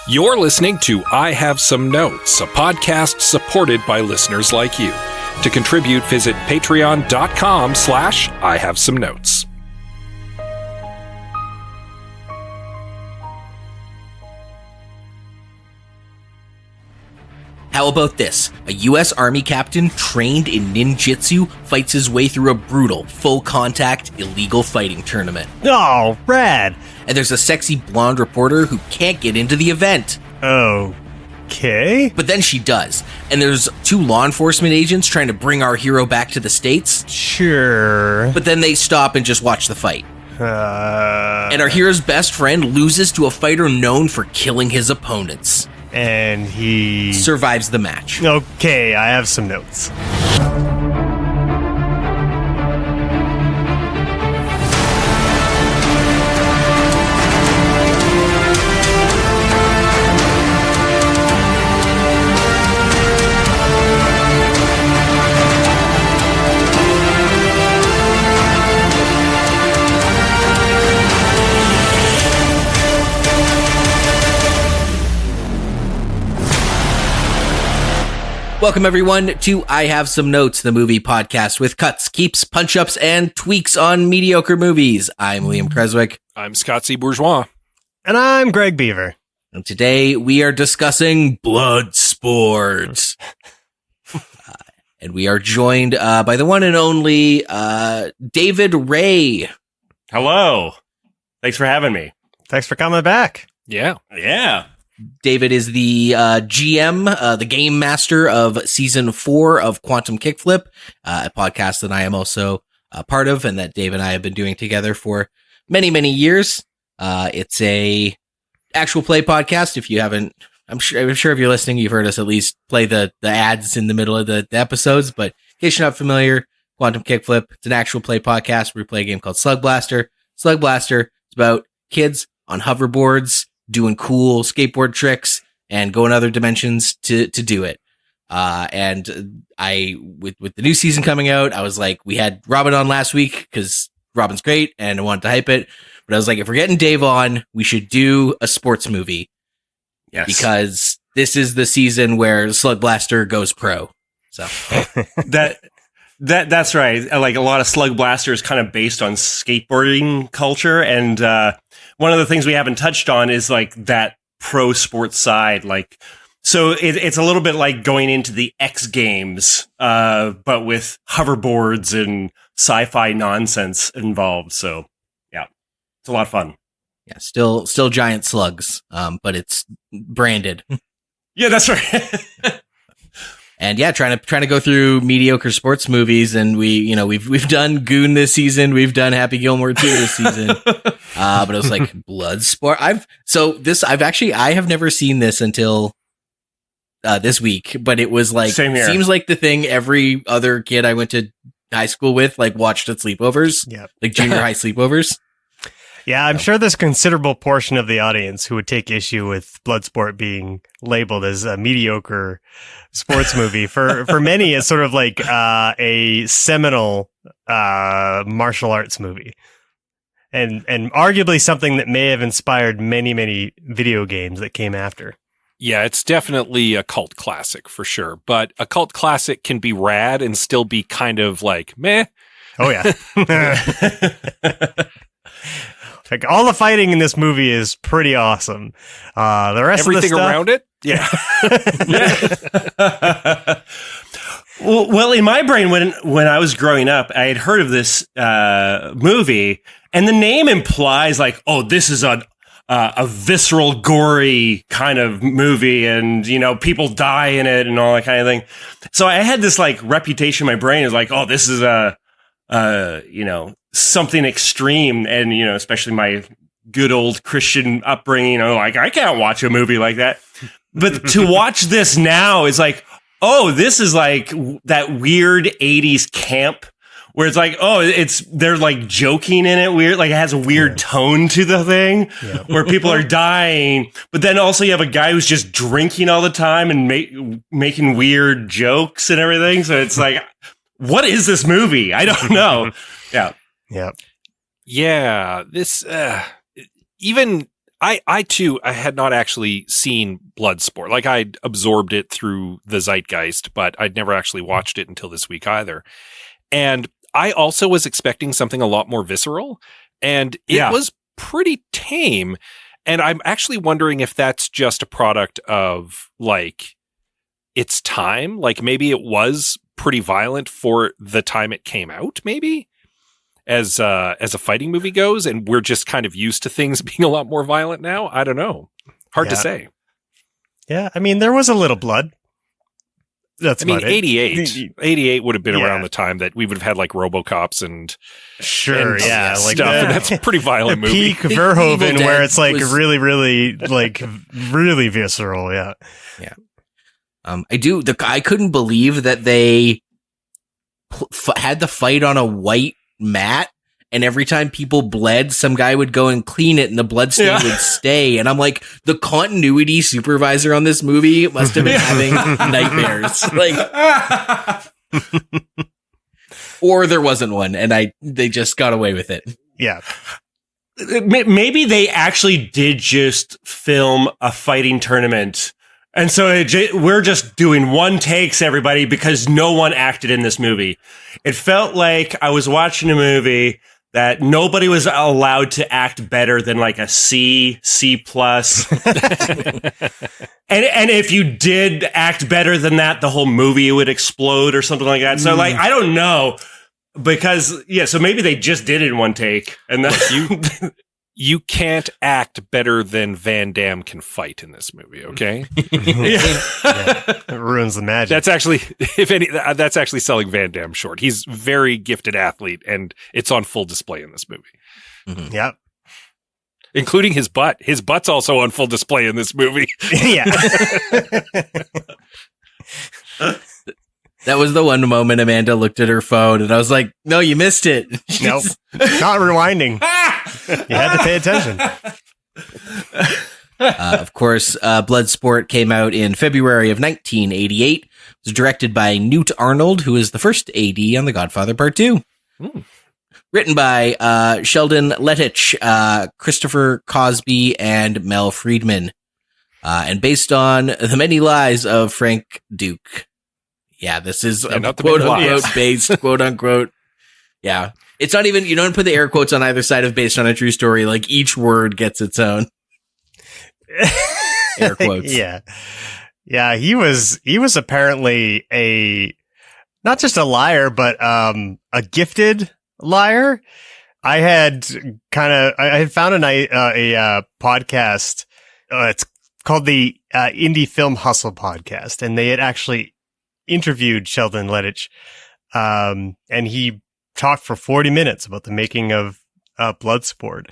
You're listening to I Have Some Notes, a podcast supported by listeners like you. To contribute, visit patreon.com/I Have Some Notes. How about this? A U.S. Army captain trained in ninjutsu fights his way through a brutal, full-contact, illegal fighting tournament. Oh, rad. And there's a sexy blonde reporter who can't get into the event. Okay. But then she does. And there's 2 law enforcement agents trying to bring our hero back to the States. Sure. But then they stop and just watch the fight. And our hero's best friend loses to a fighter known for killing his opponents. And he survives the match. Okay, I have some notes. Welcome, everyone, to I Have Some Notes, the movie podcast with cuts, keeps, punch-ups, and tweaks on mediocre movies. I'm Liam Creswick. I'm Scott C. Bourgeois. And I'm Greg Beaver. And today we are discussing Bloodsport. And we are joined by the one and only David Rae. Hello. Thanks for having me. Thanks for coming back. Yeah. David is the GM, the game master of season 4 of Quantum Kickflip, a podcast that I am also a part of and that Dave and I have been doing together for many, many years. It's a actual play podcast. If you haven't, I'm sure if you're listening, you've heard us at least play the ads in the middle of the episodes. But in case you're not familiar, Quantum Kickflip, it's an actual play podcast where we play a game called Slug Blaster. Slug Blaster is about kids on hoverboards doing cool skateboard tricks and going other dimensions to do it. And I, with the new season coming out, I was like, we had Robin on last week because Robin's great and I wanted to hype it. But I was like, if we're getting Dave on, we should do a sports movie. Yes. Because this is the season where Slug Blaster goes pro. So that's right. Like a lot of Slug Blaster is kind of based on skateboarding culture. And one of the things we haven't touched on is like that pro sports side. Like, so it's a little bit like going into the X Games, but with hoverboards and sci-fi nonsense involved. So yeah, it's a lot of fun. Yeah, still giant slugs, but it's branded. Yeah, that's right. And yeah, trying to go through mediocre sports movies, and we've done Goon this season, we've done Happy Gilmore 2 this season, but it was like Bloodsport. I have never seen this until this week, but it was like seems like the thing every other kid I went to high school with like watched at sleepovers, like junior high sleepovers. Yeah, I'm sure there's a considerable portion of the audience who would take issue with Bloodsport being labeled as a mediocre sports movie. For many, it's sort of like a seminal martial arts movie. And arguably something that may have inspired many, many video games that came after. Yeah, it's definitely a cult classic for sure. But a cult classic can be rad and still be kind of like, meh. Oh, yeah. Like all the fighting in this movie is pretty awesome. The rest everything of the stuff, around it, yeah. Well, in my brain, when I was growing up, I had heard of this movie, and the name implies like, oh, this is a visceral, gory kind of movie, and people die in it and all that kind of thing. So I had this like reputation in my brain is like, oh, this is something extreme, and especially my good old Christian upbringing, like I can't watch a movie like that. But to watch this now is like, oh, this is like that weird 80s camp where it's like, oh, they're like joking in it weird, like it has a weird tone to the thing where people are dying, but then also you have a guy who's just drinking all the time and making weird jokes and everything. So it's like, what is this movie? I don't know. Yeah. Yeah. This even I too, I had not actually seen Bloodsport. Like I'd absorbed it through the zeitgeist, but I'd never actually watched it until this week either. And I also was expecting something a lot more visceral, and it was pretty tame. And I'm actually wondering if that's just a product of like its time. Like maybe it was pretty violent for the time it came out, maybe as a fighting movie goes, and we're just kind of used to things being a lot more violent now. I don't know. Hard to say. Yeah, I mean, there was a little blood. That's I mean, 88 would have been around the time that we would have had like RoboCops and like stuff, and that's a pretty violent movie. Peak Verhoeven, where it's like really, really, like really visceral. Yeah. I couldn't believe that they had the fight on a white mat, and every time people bled, some guy would go and clean it and the blood stain would stay. And I'm like, the continuity supervisor on this movie must have been having nightmares. Like, or there wasn't one, and they just got away with it. Yeah. Maybe they actually did just film a fighting tournament. And so we're just doing one takes, everybody, because no one acted in this movie. It felt like I was watching a movie that nobody was allowed to act better than like a C+. and if you did act better than that, the whole movie would explode or something like that. So like, I don't know, because so maybe they just did it in one take. And you can't act better than Van Damme can fight in this movie, okay? It ruins the magic. That's actually, that's actually selling Van Damme short. He's very gifted athlete, and it's on full display in this movie. Mm-hmm. Yep. Including his butt. His butt's also on full display in this movie. Yeah. That was the one moment Amanda looked at her phone, and I was like, no, you missed it. Nope. Not rewinding. You had to pay attention. Of course, Bloodsport came out in February of 1988. It was directed by Newt Arnold, who is the first AD on The Godfather Part 2. Written by Sheldon Lettich, Christopher Cosby, and Mel Friedman. And based on The Many Lies of Frank Dux. Yeah, this is a quote-unquote based, quote-unquote. Yeah. It's not even, you don't put the air quotes on either side of based on a true story. Like, each word gets its own air quotes. Yeah. Yeah, he was apparently not just a liar, but a gifted liar. I had found a podcast. It's called the Indie Film Hustle podcast, and they had actually interviewed Sheldon Lettich, and he talked for 40 minutes about the making of Bloodsport.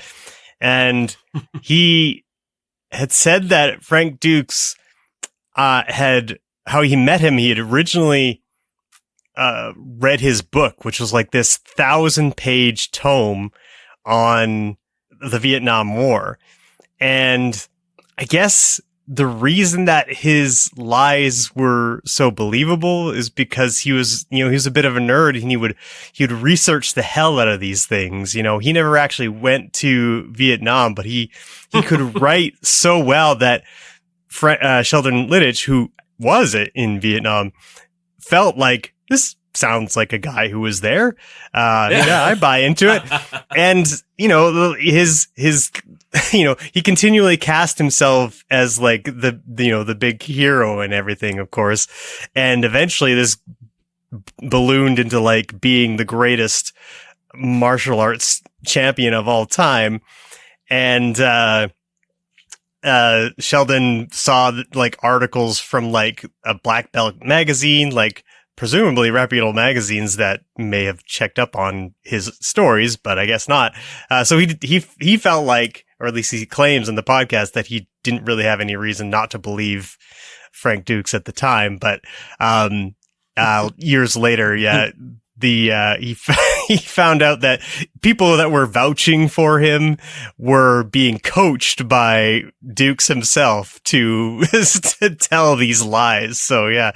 And he had said that Frank Dux how he met him, he had originally read his book, which was like this 1,000-page tome on the Vietnam War. And I guess the reason that his lies were so believable is because he was a bit of a nerd, and he would research the hell out of these things. He never actually went to Vietnam, but he could write so well that Sheldon Lettich, who was in Vietnam, felt like this sounds like a guy who was there. I buy into it. And, he continually cast himself as like the big hero and everything, of course. And eventually this ballooned into like being the greatest martial arts champion of all time. And, Sheldon saw like articles from like a black belt magazine, like presumably reputable magazines that may have checked up on his stories, but I guess not. So he felt like, or at least he claims in the podcast, that he didn't really have any reason not to believe Frank Dux at the time. But years later, he found out that people that were vouching for him were being coached by Dux himself to tell these lies. So yeah,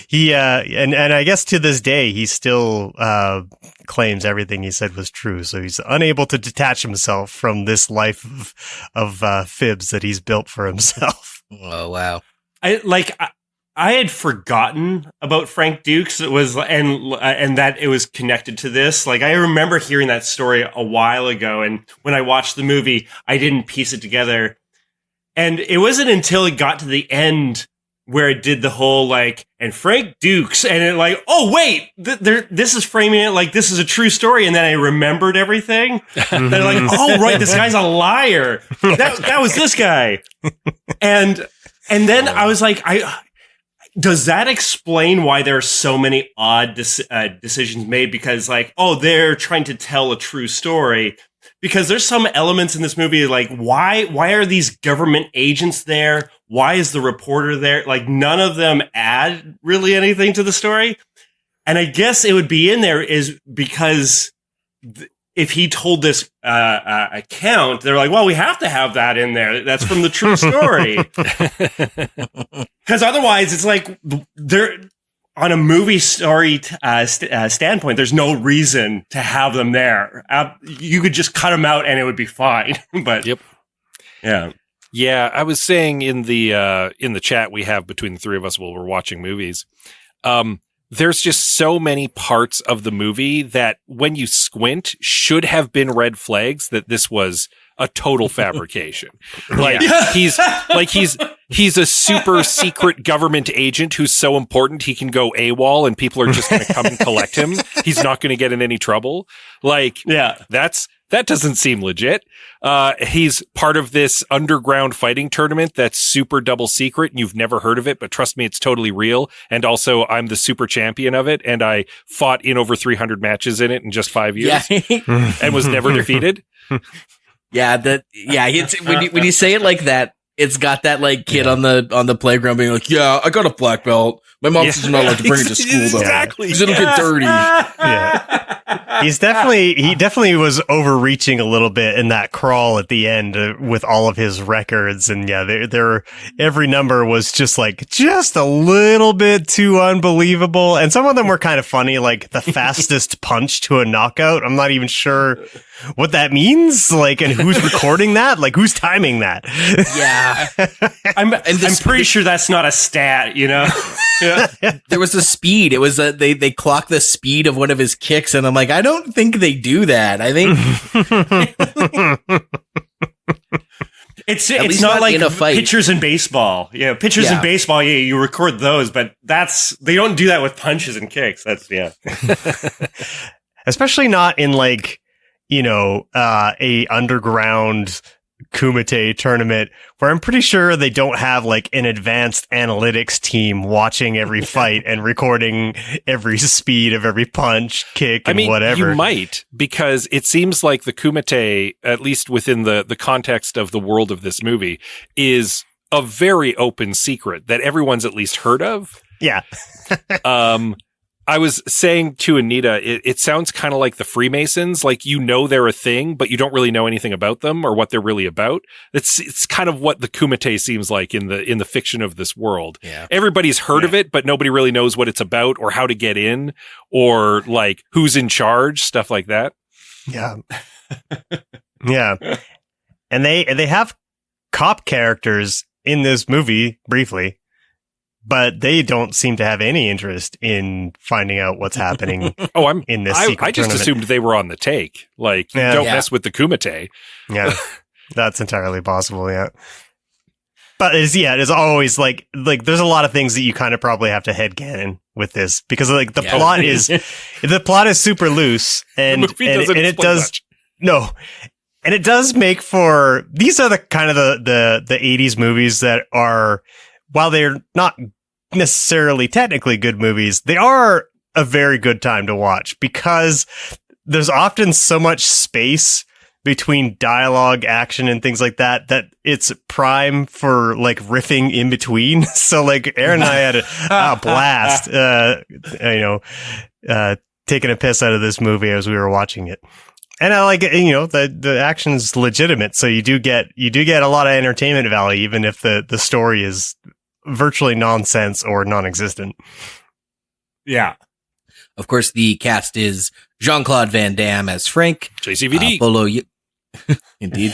he and I guess to this day he still claims everything he said was true. So he's unable to detach himself from this life of fibs that he's built for himself. Oh wow! I had forgotten about Frank Dux. It was and that it was connected to this. Like I remember hearing that story a while ago, and when I watched the movie, I didn't piece it together. And it wasn't until it got to the end where it did the whole like, and Frank Dux, and it like, oh wait, this is framing it like this is a true story, and then I remembered everything. And they're like, oh right, this guy's a liar. That was this guy, and then I was like, does that explain why there are so many odd decisions made? Because like, oh, they're trying to tell a true story. Because there's some elements in this movie like, why are these government agents there? Why is the reporter there? Like, none of them add really anything to the story. And I guess it would be in there is because if he told this account, they're like, well, we have to have that in there. That's from the true story. Because otherwise, it's like they're on a movie story standpoint. There's no reason to have them there. You could just cut them out and it would be fine. But yep, yeah. I was saying in the chat we have between the three of us while we're watching movies. There's just so many parts of the movie that when you squint should have been red flags that this was a total fabrication. Like he's a super secret government agent who's so important he can go AWOL and people are just going to come and collect him. He's not going to get in any trouble. Like, yeah, that doesn't seem legit. He's part of this underground fighting tournament that's super double secret and you've never heard of it, but trust me, it's totally real. And also I'm the super champion of it. And I fought in over 300 matches in it in just 5 years and was never defeated. It's when you say it like that, it's got that like kid on the playground being like, yeah, I got a black belt. My mom says not allowed to bring it to school though. Exactly. Because it'll get dirty. Yeah. He definitely was overreaching a little bit in that crawl at the end with all of his records. And yeah, there every number was just a little bit too unbelievable. And some of them were kind of funny, like the fastest punch to a knockout. I'm not even sure what that means. Like, and who's recording that? Like, who's timing that? Yeah. I'm pretty sure that's not a stat, you know? Yeah. There was a speed. It was they clocked the speed of one of his kicks, and I'm like, I don't think they do that. I think it's not like pitchers in baseball. Yeah, pitchers in baseball. Yeah, you record those, but they don't do that with punches and kicks. That's especially not in like a underground Kumite tournament where I'm pretty sure they don't have like an advanced analytics team watching every fight and recording every speed of every punch, kick, and whatever. You might, because it seems like the Kumite, at least within the context of the world of this movie, is a very open secret that everyone's at least heard of. Yeah. I was saying to Anita, it sounds kind of like the Freemasons, like they're a thing, but you don't really know anything about them or what they're really about. It's kind of what the Kumite seems like in the fiction of this world. Yeah. Everybody's heard of it, but nobody really knows what it's about or how to get in or like who's in charge, stuff like that. Yeah. Yeah. And they have cop characters in this movie briefly, but they don't seem to have any interest in finding out what's happening in this secret I just tournament. assumed they were on the take. Like, don't mess with the Kumite. Yeah, that's entirely possible, yeah. But it is always like there's a lot of things that you kind of probably have to headcanon with this because like the plot is super loose and it does much. No. And it does make for these are the kind of the 80s movies that are, while they're not necessarily technically good movies, they are a very good time to watch because there's often so much space between dialogue, action, and things like that it's prime for like riffing in between. So like Aaron and I had a blast, taking a piss out of this movie as we were watching it. And I like, the action's legitimate, so you do get a lot of entertainment value, even if the story is virtually nonsense or non-existent. Yeah. Of course, the cast is Jean-Claude Van Damme as Frank, JCVD. Indeed,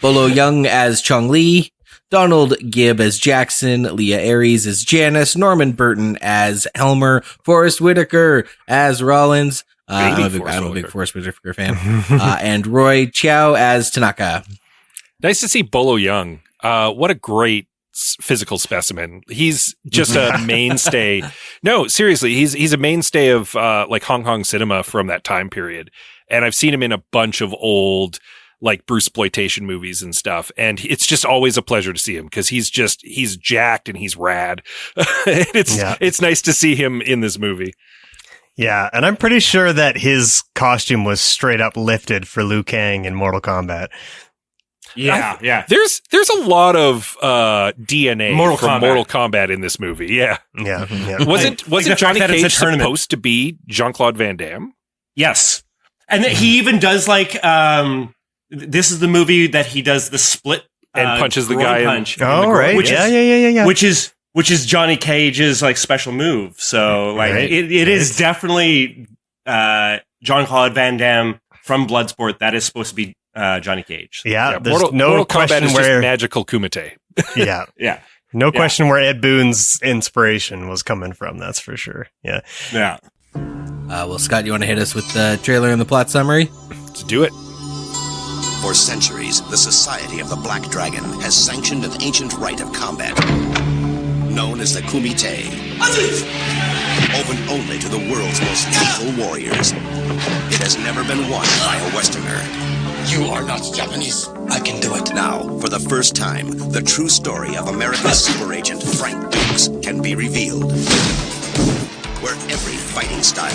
Bolo Young as Chong Li, Donald Gibb as Jackson, Leah Aries as Janice, Norman Burton as Helmer, Forrest Whitaker as Rollins. I'm a big Forrest Whitaker fan. And Roy Chow as Tanaka. Nice to see Bolo Young. What a great physical specimen. He's just a mainstay. No, seriously, he's a mainstay of like Hong Kong cinema from that time period. And I've seen him in a bunch of old like Bruceploitation movies and stuff. And it's just always a pleasure to see him because he's jacked and he's rad. It's nice to see him in this movie. Yeah, and I'm pretty sure that his costume was straight up lifted for Liu Kang in Mortal Kombat. Yeah. There's a lot of DNA from Mortal Kombat in this movie. Yeah. Wasn't Johnny Cage supposed to be Jean-Claude Van Damme? Yes. And he even does like this is the movie that he does the split and punches the guy punch. Right. Yeah. Which is Johnny Cage's like special move. So like it is definitely Jean-Claude Van Damme from Bloodsport. That is supposed to be Johnny Cage. Yeah. There's Mortal Kombat is just magical Kumite. Yeah. Yeah. No question where Ed Boon's inspiration was coming from. That's for sure. Yeah. Yeah. Well, Scott, you want to hit us with the trailer and the plot summary? Let's do it. For centuries, the Society of the Black Dragon has sanctioned an ancient rite of combat, known as the Kumite, open only to the world's most lethal warriors. It has never been won by a Westerner. You are not Japanese. I can do it. Now, for the first time, the true story of America's super agent Frank Dux can be revealed. Where every fighting style,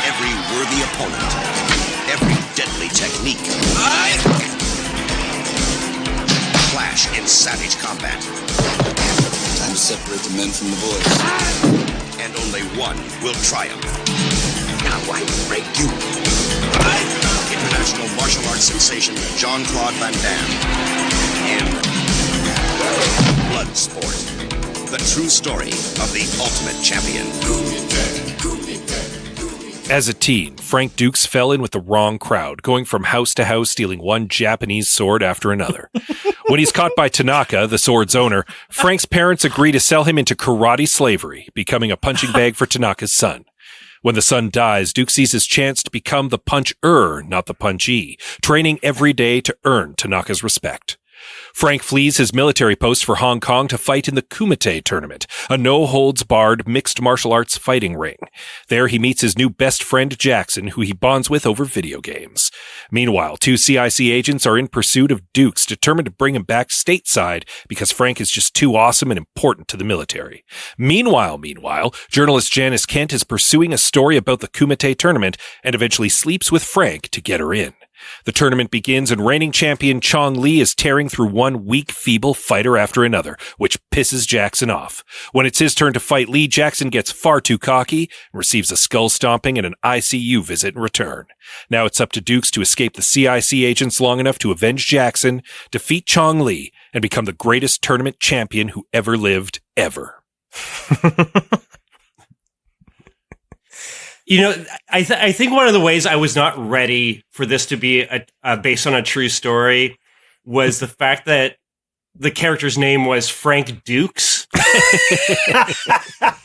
every worthy opponent, every deadly technique clash in savage combat. Time to separate the men from the boys. And only one will triumph. Now I break you. International martial arts sensation Jean-Claude Van Damme in Bloodsport, the true story of the ultimate champion. As a teen, Frank Dux fell in with the wrong crowd, going from house to house stealing one Japanese sword after another. When he's caught by Tanaka, the sword's owner, Frank's parents agree to sell him into karate slavery, becoming a punching bag for Tanaka's son. When the son dies, Duke sees his chance to become the puncher, not the punchee, training every day to earn Tanaka's respect. Frank flees his military post for Hong Kong to fight in the Kumite tournament, a no-holds-barred mixed martial arts fighting ring. There he meets his new best friend Jackson, who he bonds with over video games. Meanwhile, two CIC agents are in pursuit of Dukes, determined to bring him back stateside because Frank is just too awesome and important to the military. Meanwhile, journalist Janice Kent is pursuing a story about the Kumite tournament and eventually sleeps with Frank to get her in. The tournament begins and reigning champion Chong Li is tearing through one weak, feeble fighter after another, which pisses Jackson off. When it's his turn to fight Li, Jackson gets far too cocky and receives a skull stomping and an ICU visit in return. Now it's up to Dukes to escape the CIC agents long enough to avenge Jackson, defeat Chong Li, and become the greatest tournament champion who ever lived, ever. You know, I think one of the ways I was not ready for this to be based on a true story was the fact that the character's name was Frank Dux.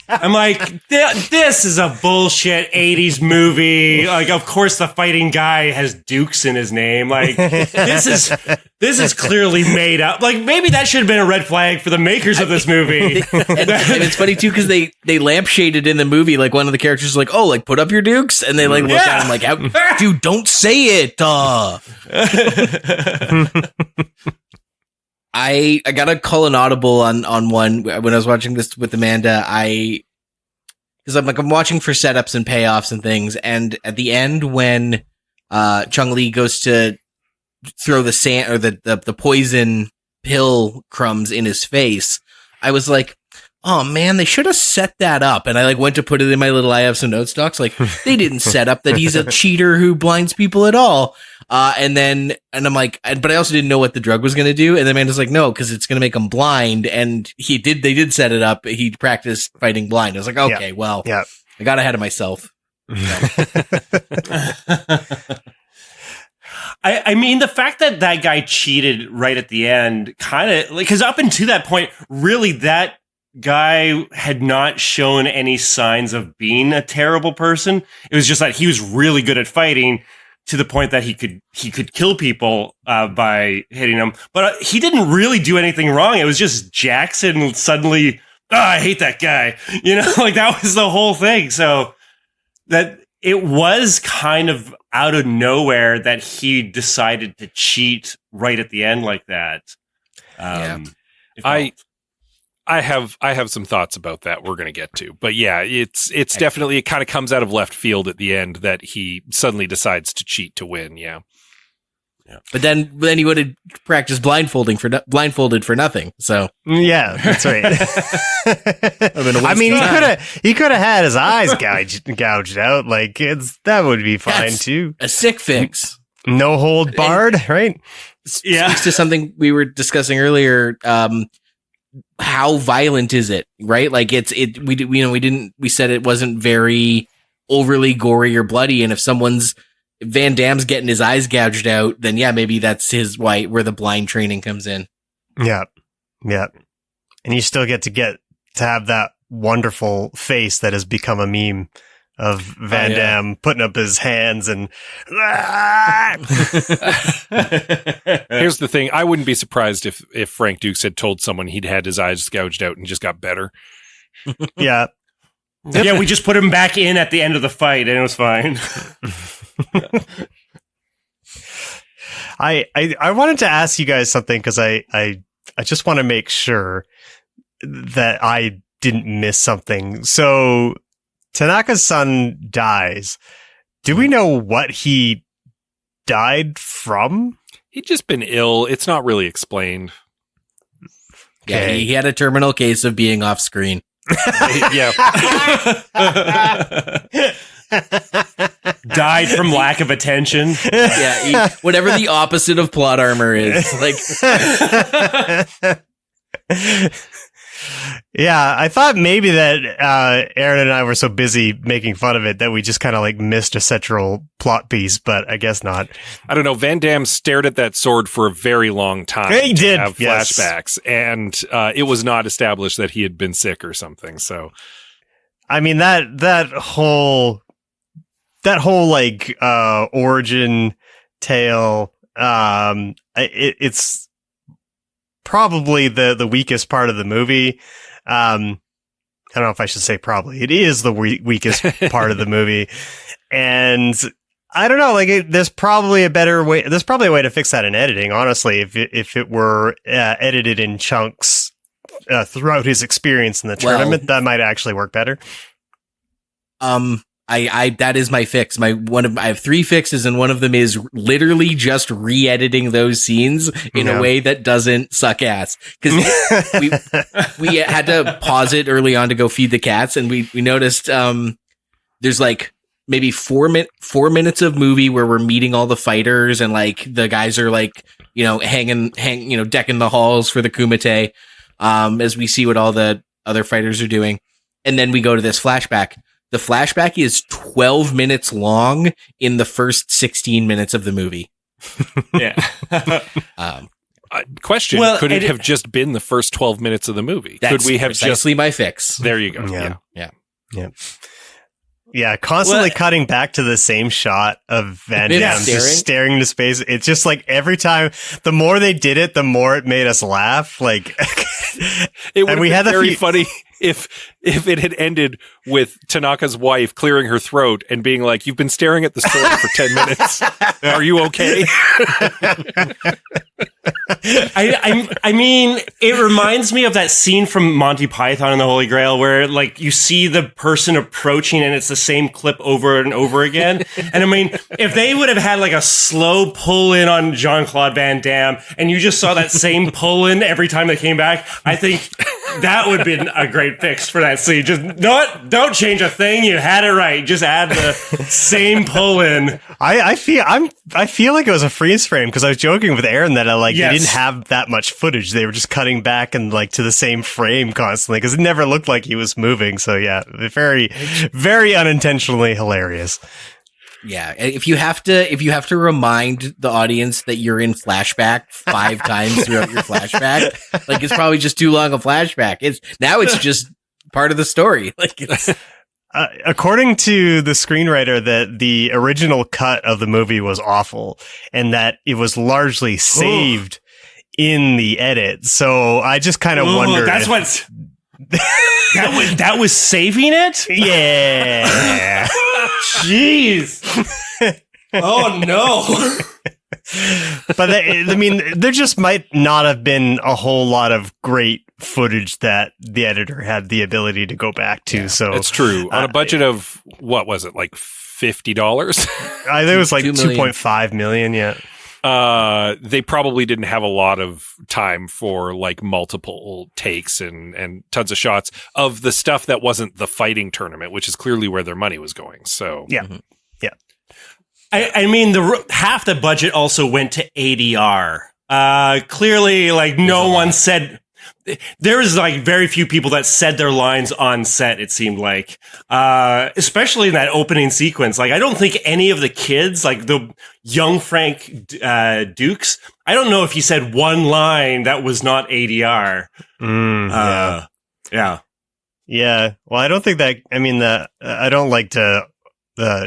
I'm like, this is a bullshit 80s movie. Like, of course the fighting guy has Dukes in his name. Like, this is clearly made up. Like, maybe that should have been a red flag for the makers of this movie. and it's funny too, because they lampshaded in the movie, like one of the characters is like, oh, like put up your Dukes, and they like look at him like, dude, don't say it. I got to call an audible on one when I was watching this with Amanda. Because I'm watching for setups and payoffs and things, and at the end when Chong Li goes to throw the sand or the poison pill crumbs in his face, I was like, oh man, they should have set that up. And I like went to put it in my little I have some notes docs. Like they didn't set up that he's a cheater who blinds people at all. And I'm like, but I also didn't know what the drug was going to do. And the man was like, no, because it's going to make him blind. And they did set it up. He practiced fighting blind. I was like, okay, well, I got ahead of myself. I mean, the fact that guy cheated right at the end kind of like, because up until that point, really that guy had not shown any signs of being a terrible person. It was just that he was really good at fighting to the point that he could kill people by hitting them. But he didn't really do anything wrong. It was just Jackson suddenly, I hate that guy. You know, like that was the whole thing. So that it was kind of out of nowhere that he decided to cheat right at the end like that. I have some thoughts about that we're going to get to, but yeah, it's definitely, it kind of comes out of left field at the end that he suddenly decides to cheat to win. Yeah. But then he would have practiced blindfolded for nothing. So yeah, that's right. I mean, he could have had his eyes gouged out. Like that would be fine too. A sick fix. No hold barred, right? Yeah. Speaks to something we were discussing earlier. How violent is it? Right? Like we said it wasn't very overly gory or bloody. And if Van Damme's getting his eyes gouged out, then yeah, maybe that's where the blind training comes in. Yeah. Yeah. And you still get to have that wonderful face that has become a meme of Van Damme putting up his hands and here's the thing. I wouldn't be surprised if Frank Dux had told someone he'd had his eyes gouged out and just got better. Yeah. Yeah, we just put him back in at the end of the fight and it was fine. I wanted to ask you guys something because I just want to make sure that I didn't miss something. So Tanaka's son dies. Do we know what he died from? He'd just been ill. It's not really explained. Yeah, he had a terminal case of being off screen. Yeah. Died from lack of attention. Yeah, whatever the opposite of plot armor is. Like, yeah, I thought maybe that Aaron and I were so busy making fun of it that we just kind of like missed a central plot piece, but I guess not. I don't know. Van Damme stared at that sword for a very long time. He did have flashbacks, and it was not established that he had been sick or something. So, I mean that whole like origin tale, it's probably the weakest part of the movie. I don't know if I should say probably. It is the weakest part of the movie. And I don't know, like there's probably a better way. There's probably a way to fix that in editing, honestly, if it were edited in chunks throughout his experience in the tournament, that might actually work better. That is my fix. I have 3 fixes, and one of them is literally just re-editing those scenes in a way that doesn't suck ass. Because we had to pause it early on to go feed the cats, and we noticed there's like maybe 4 minutes of movie where we're meeting all the fighters, and like the guys are like decking the halls for the Kumite as we see what all the other fighters are doing, and then we go to this flashback. The flashback is 12 minutes long in the first 16 minutes of the movie. Yeah. Question: could it have just been the first 12 minutes of the movie? That's could we have precisely my fix? There you go. Yeah. Constantly cutting back to the same shot of Van Damme just staring into space. It's just like every time, the more they did it, the more it made us laugh. Like it would have been very funny if it had ended with Tanaka's wife clearing her throat and being like, "You've been staring at the sword for 10 minutes. Are you okay?" I mean, it reminds me of that scene from Monty Python and the Holy Grail where like you see the person approaching and it's the same clip over and over again. And I mean, if they would have had like a slow pull in on Jean-Claude Van Damme and you just saw that same pull in every time they came back, I think That would be a great fix for that scene. Just don't change a thing. You had it right. Just add the same pull in. I feel like it was a freeze frame because I was joking with Aaron that they didn't have that much footage. They were just cutting back and to the same frame constantly because it never looked like he was moving. So yeah, very, very unintentionally hilarious. Yeah, if you have to remind the audience that you're in flashback 5 times throughout your flashback, it's probably just too long a flashback. It's just part of the story. According to the screenwriter, that the original cut of the movie was awful and that it was largely saved in the edit. So I just kind of wonder. That's what's that was saving it. Yeah. Jeez. Oh no. But there just might not have been a whole lot of great footage that the editor had the ability to go back to. Yeah, so it's true. On a budget of what was it, like $50? I think it was like 2.5 million. Yeah. They probably didn't have a lot of time for multiple takes and tons of shots of the stuff that wasn't the fighting tournament, which is clearly where their money was going. So yeah, yeah. I mean, half the budget also went to ADR. Clearly, no one said. There was very few people that said their lines on set, it seemed like, especially in that opening sequence. I don't think any of the kids, the young Frank Dux, I don't know if he said one line that was not ADR. Yeah. Yeah. Yeah. Well, I don't think that, I don't like to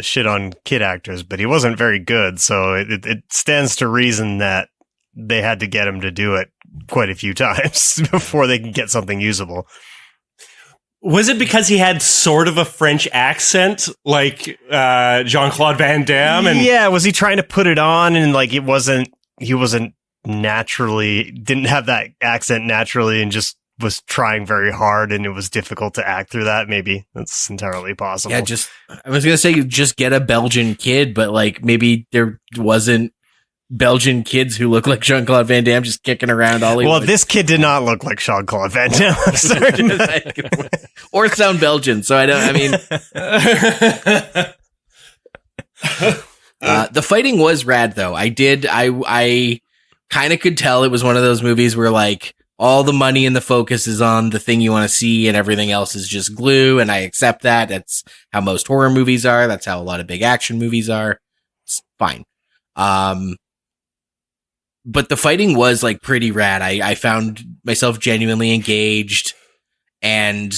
shit on kid actors, but he wasn't very good. So it stands to reason that they had to get him to do it quite a few times before they can get something usable. Was it because he had sort of a French accent, like Jean-Claude Van Damme? And yeah, was he trying to put it on and he wasn't naturally, didn't have that accent naturally and just was trying very hard and it was difficult to act through that? Maybe that's entirely possible. Yeah, I was going to say just get a Belgian kid, but maybe there wasn't Belgian kids who look like Jean-Claude Van Damme just kicking around Hollywood. Well, this kid did not look like Jean-Claude Van Damme. I'm sorry. Or sound Belgian. So the fighting was rad though. I kind of could tell it was one of those movies where all the money and the focus is on the thing you want to see and everything else is just glue. And I accept that. That's how most horror movies are. That's how a lot of big action movies are. It's fine. But the fighting was pretty rad. I found myself genuinely engaged, and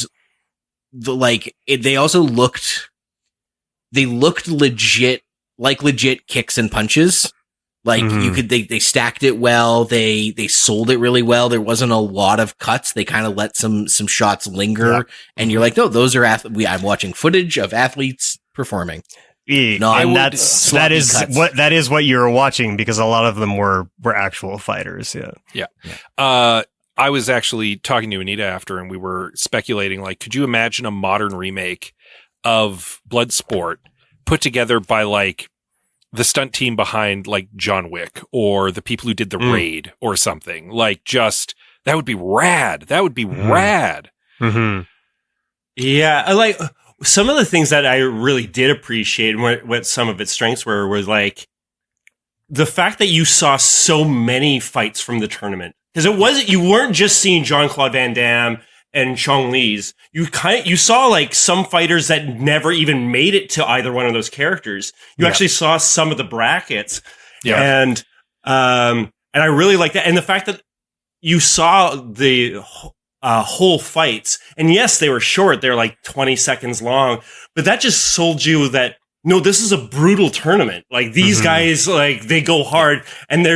they also looked legit, legit kicks and punches. They stacked it well. They sold it really well. There wasn't a lot of cuts. They kind of let some shots linger, and you're no, those are I'm watching footage of athletes performing. No, and that is what you're watching because a lot of them were actual fighters. Yeah. I was actually talking to Anita after, and we were speculating, could you imagine a modern remake of Bloodsport put together by the stunt team behind John Wick or the people who did the Raid or something? That would be rad. That would be rad. Mm-hmm. Yeah, some of the things that I really did appreciate and what some of its strengths were was the fact that you saw so many fights from the tournament. Because you weren't just seeing Jean-Claude Van Damme and Chong Li's. You saw some fighters that never even made it to either one of those characters. You actually saw some of the brackets. Yeah. And I really like that. And the fact that you saw the whole fights. And yes, they were short. They're 20 seconds long, but that just sold you that, no, this is a brutal tournament. These guys, they go hard. And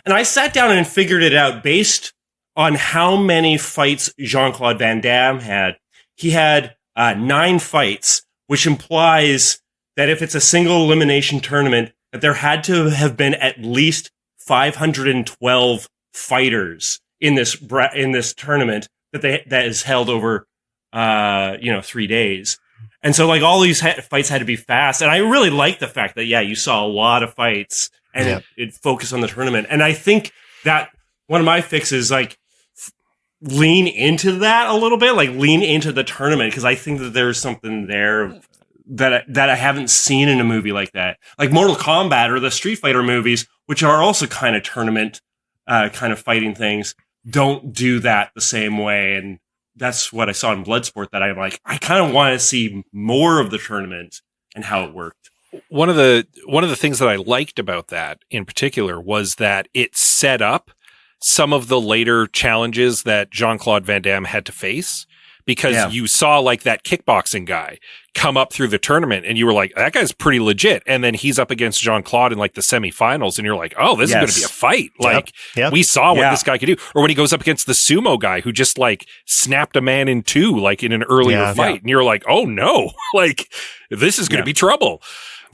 I sat down and figured it out based on how many fights Jean-Claude Van Damme had. He had 9 fights, which implies that if it's a single elimination tournament, that there had to have been at least 512 fighters in this tournament that is held over 3 days. And so all these fights had to be fast. And I really like the fact that you saw a lot of fights and it focused on the tournament. And I think that one of my fixes lean into that a little bit, like lean into the tournament, because I think that there's something there that I haven't seen in a movie like that. Like Mortal Kombat or the Street Fighter movies, which are also kind of tournament kind of fighting things, don't do that the same way. And that's what I saw in Bloodsport, that I'm like, I kind of want to see more of the tournament and how it worked. One of the things that I liked about that in particular was that it set up some of the later challenges that Jean-Claude Van Damme had to face, because you saw like that kickboxing guy come up through the tournament and you were like, that guy's pretty legit. And then he's up against Jean-Claude in like the semifinals and you're like, oh, this is going to be a fight. Like we saw what this guy could do. Or when he goes up against the sumo guy who just like snapped a man in two, like in an earlier fight. And you're like, oh no, like this is going to be trouble.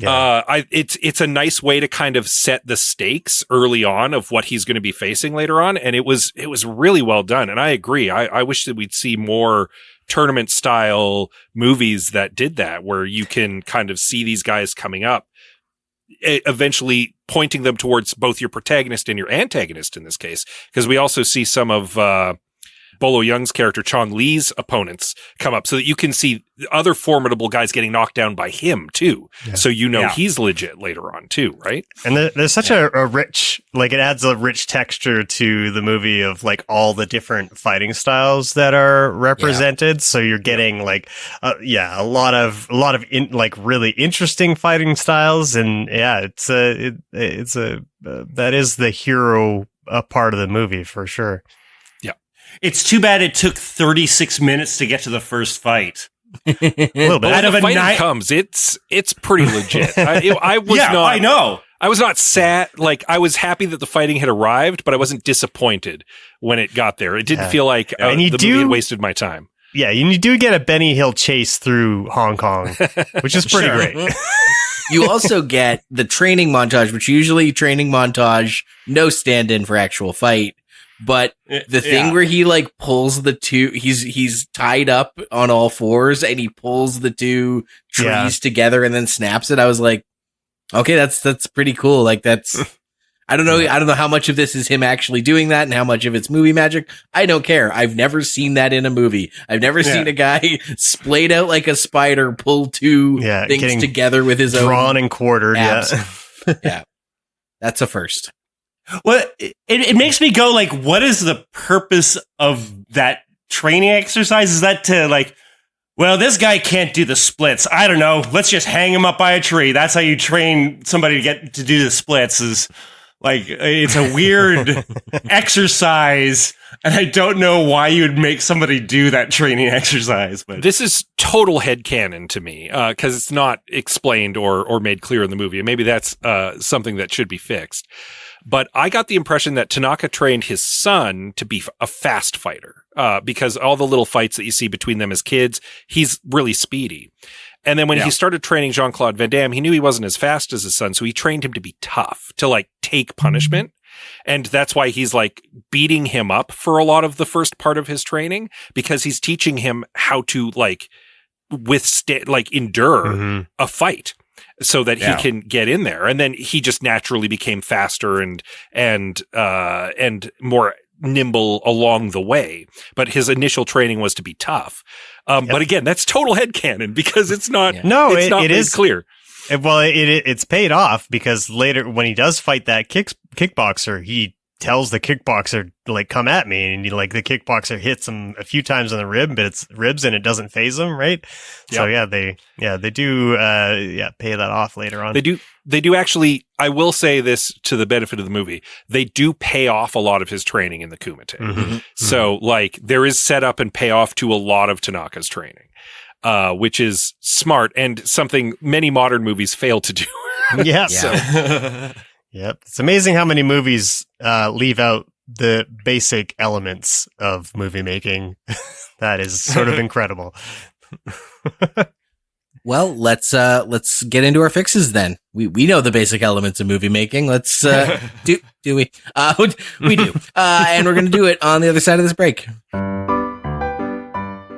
It's a nice way to kind of set the stakes early on of what he's going to be facing later on. And it was really well done. And I agree. I wish that we'd see more tournament style movies that did that, where you can kind of see these guys coming up, eventually pointing them towards both your protagonist and your antagonist in this case. Because we also see some of, Bolo Young's character, Chong Li's opponents come up so that you can see other formidable guys getting knocked down by him too. Yeah. So he's legit later on too, right? And there's such a rich, like it adds a rich texture to the movie of like all the different fighting styles that are represented. Yeah. So you're getting like, a lot of like really interesting fighting styles. And that is the hero part of the movie for sure. It's too bad it took 36 minutes to get to the first fight. A little bit. Out of a night comes, it's pretty legit. I was not sad. Like I was happy that the fighting had arrived, but I wasn't disappointed when it got there. It didn't feel like the movie had wasted my time. Yeah, and you do get a Benny Hill chase through Hong Kong, which is pretty great. You also get the training montage, which usually training montage, no stand-in for actual fight. But the thing where he like pulls the two, he's tied up on all fours and he pulls the two trees together and then snaps it. I was like, okay, that's pretty cool. Like that's, I don't know how much of this is him actually doing that and how much of it's movie magic. I don't care. I've never seen that in a movie. I've never seen a guy splayed out like a spider pull two things together with his drawn and quartered. Abs. Yeah, that's a first. Well, it makes me go like, what is the purpose of that training exercise? Is that to like, well, this guy can't do the splits. I don't know. Let's just hang him up by a tree. That's how you train somebody to get to do the splits. Is like, it's a weird exercise. And I don't know why you would make somebody do that training exercise. But this is total headcanon to me, because it's not explained or made clear in the movie. And maybe that's something that should be fixed. But I got the impression that Tanaka trained his son to be a fast fighter, because all the little fights that you see between them as kids, he's really speedy. And then when he started training Jean-Claude Van Damme, he knew he wasn't as fast as his son. So he trained him to be tough, to like take punishment. And that's why he's like beating him up for a lot of the first part of his training, because he's teaching him how to like withstand, like endure a fight, so that he can get in there. And then he just naturally became faster and more nimble along the way. But his initial training was to be tough. But again, that's total headcanon, because it's not, it is clear. Well, it's paid off, because later when he does fight that kickboxer, he tells the kickboxer, like, come at me. And like the kickboxer hits him a few times on the ribs and it doesn't phase him. Right. Yep. So they do pay that off later on. They do actually, I will say this to the benefit of the movie, they do pay off a lot of his training in the Kumite. Mm-hmm. So like there is setup and payoff to a lot of Tanaka's training, which is smart and something many modern movies fail to do. Yep. It's amazing how many movies leave out the basic elements of movie making. That is sort of incredible. Well, let's get into our fixes then. We know the basic elements of movie making. Let's do we? We do. And we're going to do it on the other side of this break.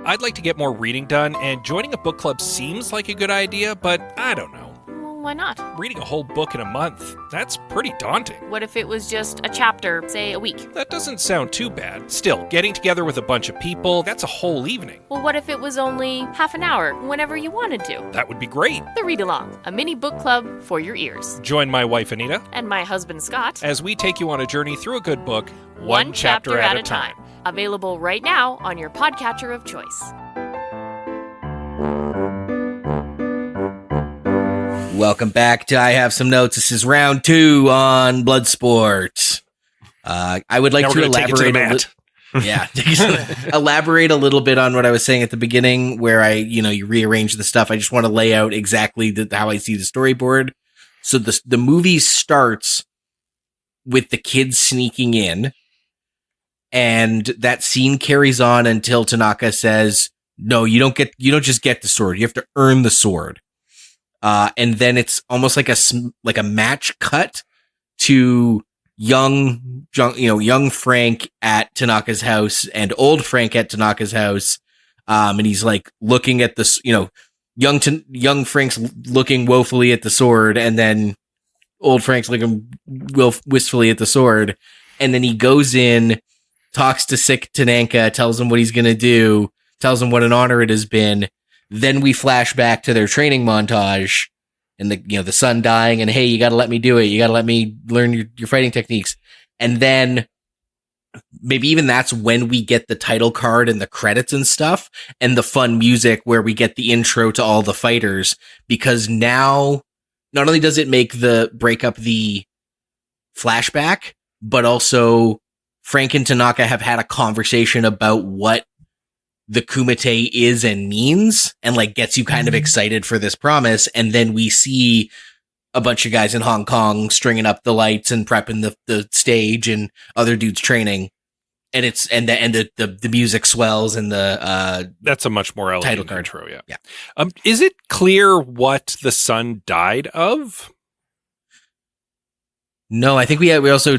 I'd like to get more reading done, and joining a book club seems like a good idea, but I don't know. Why not? Reading a whole book in a month, that's pretty daunting. What if it was just a chapter, say a week? That doesn't sound too bad. Still, getting together with a bunch of people, that's a whole evening. Well, what if it was only half an hour, whenever you wanted to? That would be great. The Read Along, a mini book club for your ears. Join my wife, Anita, And my husband, Scott. as we take you on a journey through a good book, One chapter at a time. Available right now on your podcatcher of choice. Welcome back to I Have Some Notes. This is round 2 on Bloodsport. I would like Now to we're gonna take it to the elaborate. mat. Elaborate a little bit on what I was saying at the beginning, where you rearrange the stuff. I just want to lay out exactly how I see the storyboard. So the movie starts with the kids sneaking in, and that scene carries on until Tanaka says, "No, you don't just get the sword. You have to earn the sword." And then it's almost like a match cut to young Frank at Tanaka's house and old Frank at Tanaka's house. And he's like looking at this, young Frank's looking woefully at the sword, and then old Frank's looking wistfully at the sword. And then he goes in, talks to sick Tanaka, tells him what he's going to do, tells him what an honor it has been. Then we flash back to their training montage and the son dying, and hey, you got to let me do it. You got to let me learn your fighting techniques. And then maybe even that's when we get the title card and the credits and stuff and the fun music where we get the intro to all the fighters, because now not only does it break up the flashback, but also Frank and Tanaka have had a conversation about what the Kumite is and means, and like gets you kind of excited for this promise. And then we see a bunch of guys in Hong Kong stringing up the lights and prepping the stage, and other dudes training. And the music swells, and That's a much more elegant title card. intro, yeah. Yeah. Is it clear what the son died of? No, I think we also.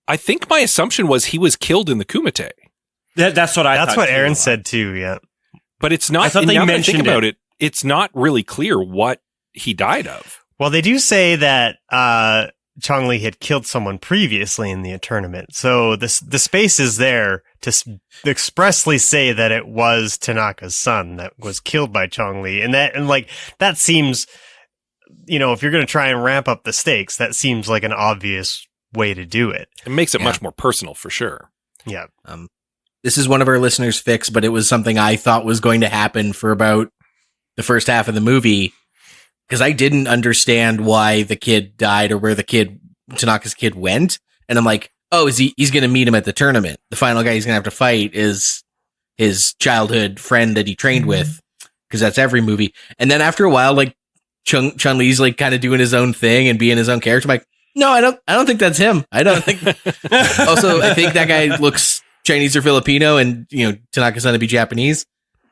I think my assumption was he was killed in the Kumite. That's what I thought. That's what too. Aaron said too. Yeah. But it's not. I thought they now that I mentioned think about it. it's not really clear what he died of. Well, they do say that Chong Li had killed someone previously in the tournament, so the space is there to expressly say that it was Tanaka's son that was killed by Chong Li, and that seems, if you're going to try and ramp up the stakes, that seems like an obvious way to do it. It makes it Yeah. much more personal for sure. Yeah. This is one of our listeners' fix, but it was something I thought was going to happen for about the first half of the movie, because I didn't understand why the kid died or where Tanaka's kid went. And I'm like, oh, he's going to meet him at the tournament. The final guy he's going to have to fight is his childhood friend that he trained with, because that's every movie. And then after a while, like Chun-Li's like kind of doing his own thing and being his own character. I'm like, no, I don't think that's him. I don't think. Also, I think that guy looks Chinese or Filipino, and Tanaka's going to be Japanese.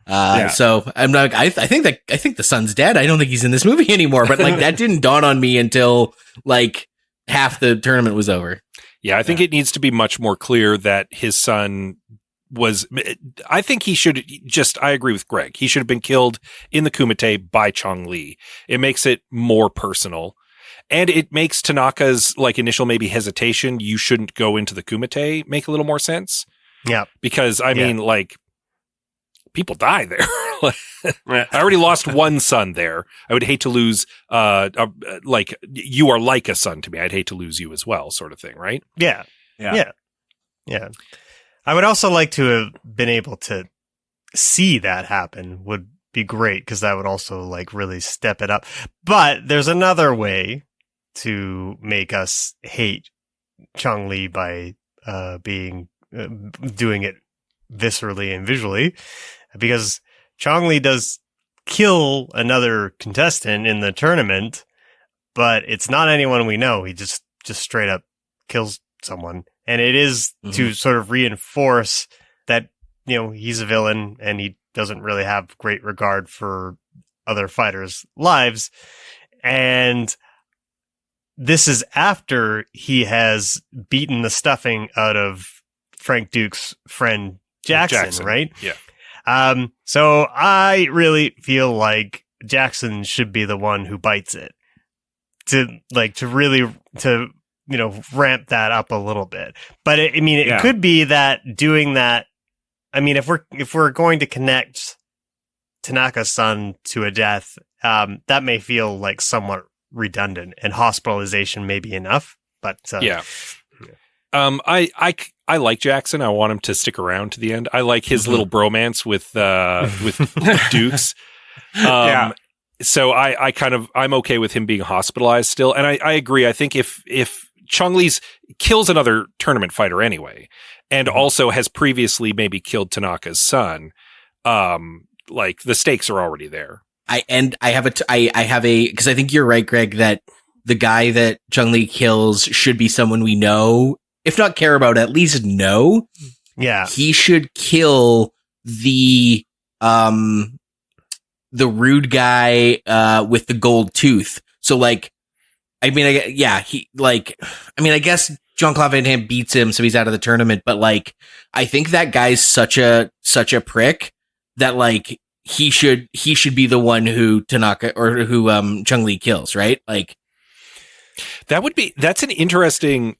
So I'm not. I think the son's dead. I don't think he's in this movie anymore. But like that didn't dawn on me until like half the tournament was over. Yeah, I think it needs to be much more clear that his son was. I think he should I agree with Greg. He should have been killed in the Kumite by Chong Li. It makes it more personal. And it makes Tanaka's like initial maybe hesitation, you shouldn't go into the Kumite, make a little more sense. Yeah. Because I mean, like, people die there. I already lost one son there. I would hate to lose, like, you are like a son to me. I'd hate to lose you as well, sort of thing, right? Yeah. I would also like to have been able to see that happen. Would be great, because that would also like really step it up. But there's another way to make us hate Chong Li by doing it viscerally and visually, because Chong Li does kill another contestant in the tournament, but it's not anyone we know. He just straight up kills someone, and it is to sort of reinforce that he's a villain and he doesn't really have great regard for other fighters' lives. And this is after he has beaten the stuffing out of Frank Dux' friend Jackson, right? Yeah. So I really feel like Jackson should be the one who bites it. ramp that up a little bit. But it could be that doing that. I mean, if we're going to connect Tanaka's son to a death, that may feel like somewhat redundant, and hospitalization may be enough. But I like Jackson. I want him to stick around to the end. I like his little bromance with Dukes. So I'm okay with him being hospitalized still. And I agree. I think if Chong Li's kills another tournament fighter anyway, and also has previously maybe killed Tanaka's son, like the stakes are already there. Because I think you're right, Greg, that the guy that Chong Li kills should be someone we know, if not care about, at least know. Yeah. He should kill the rude guy with the gold tooth. So I guess Jean-Claude Van Damme beats him, so he's out of the tournament, but I think that guy's such a prick that he should be the one who Tanaka or who Chong Li kills, right? That's an interesting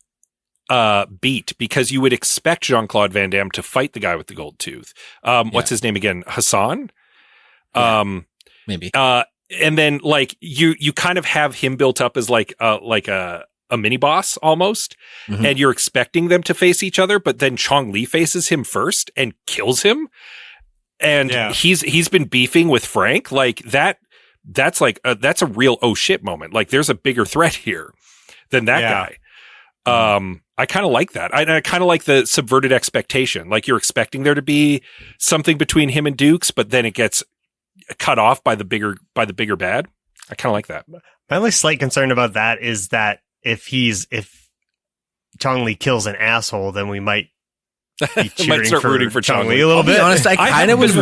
beat, because you would expect Jean-Claude Van Damme to fight the guy with the gold tooth. What's his name again? Hassan? Maybe. And then you kind of have him built up as a mini boss almost, and you're expecting them to face each other, but then Chong Li faces him first and kills him. And he's been beefing with Frank that's a real oh shit moment. There's a bigger threat here than that guy. I kind of like that. I kind of like the subverted expectation. You're expecting there to be something between him and Dukes, but then it gets cut off by the bigger bad. I kind of like that. My only slight concern about that is that if Chong Li kills an asshole, then we might be cheering rooting for Chong Li a little bit. Be honest, I kind of was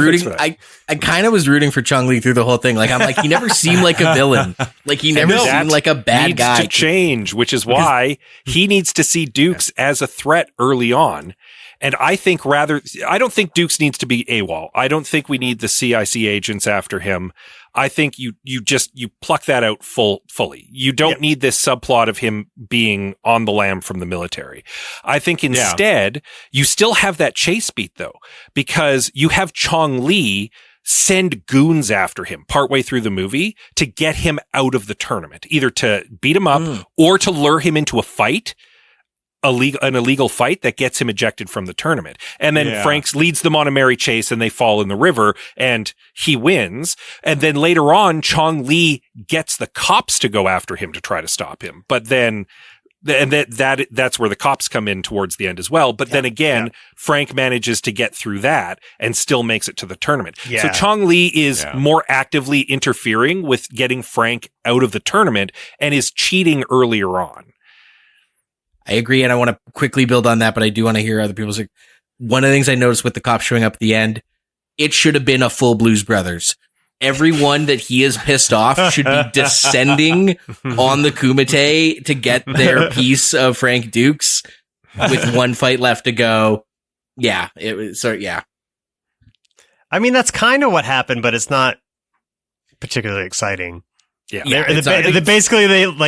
rooting for Chong Li through the whole thing. He never seemed like a villain. He never seemed like a bad guy. Needs to change, which is why he needs to see Dukes as a threat early on. And I don't think Dukes needs to be AWOL. I don't think we need the CIC agents after him. I think you pluck that out fully. You don't need this subplot of him being on the lam from the military. I think instead you still have that chase beat though, because you have Chong Li send goons after him partway through the movie to get him out of the tournament, either to beat him up or to lure him into a fight. An illegal fight that gets him ejected from the tournament. And then Franks leads them on a merry chase and they fall in the river and he wins. And then later on, Chong Li gets the cops to go after him to try to stop him. But then, that's where the cops come in towards the end as well. But then again, Frank manages to get through that and still makes it to the tournament. Yeah. So Chong Li is more actively interfering with getting Frank out of the tournament and is cheating earlier on. I agree, and I want to quickly build on that, but I do want to hear other people's. One of the things I noticed with the cops showing up at the end, it should have been a full Blues Brothers. Everyone that he is pissed off should be descending on the Kumite to get their piece of Frank Dukes with one fight left to go. Yeah, it was. So yeah, I mean that's kind of what happened, but it's not particularly exciting. Yeah, basically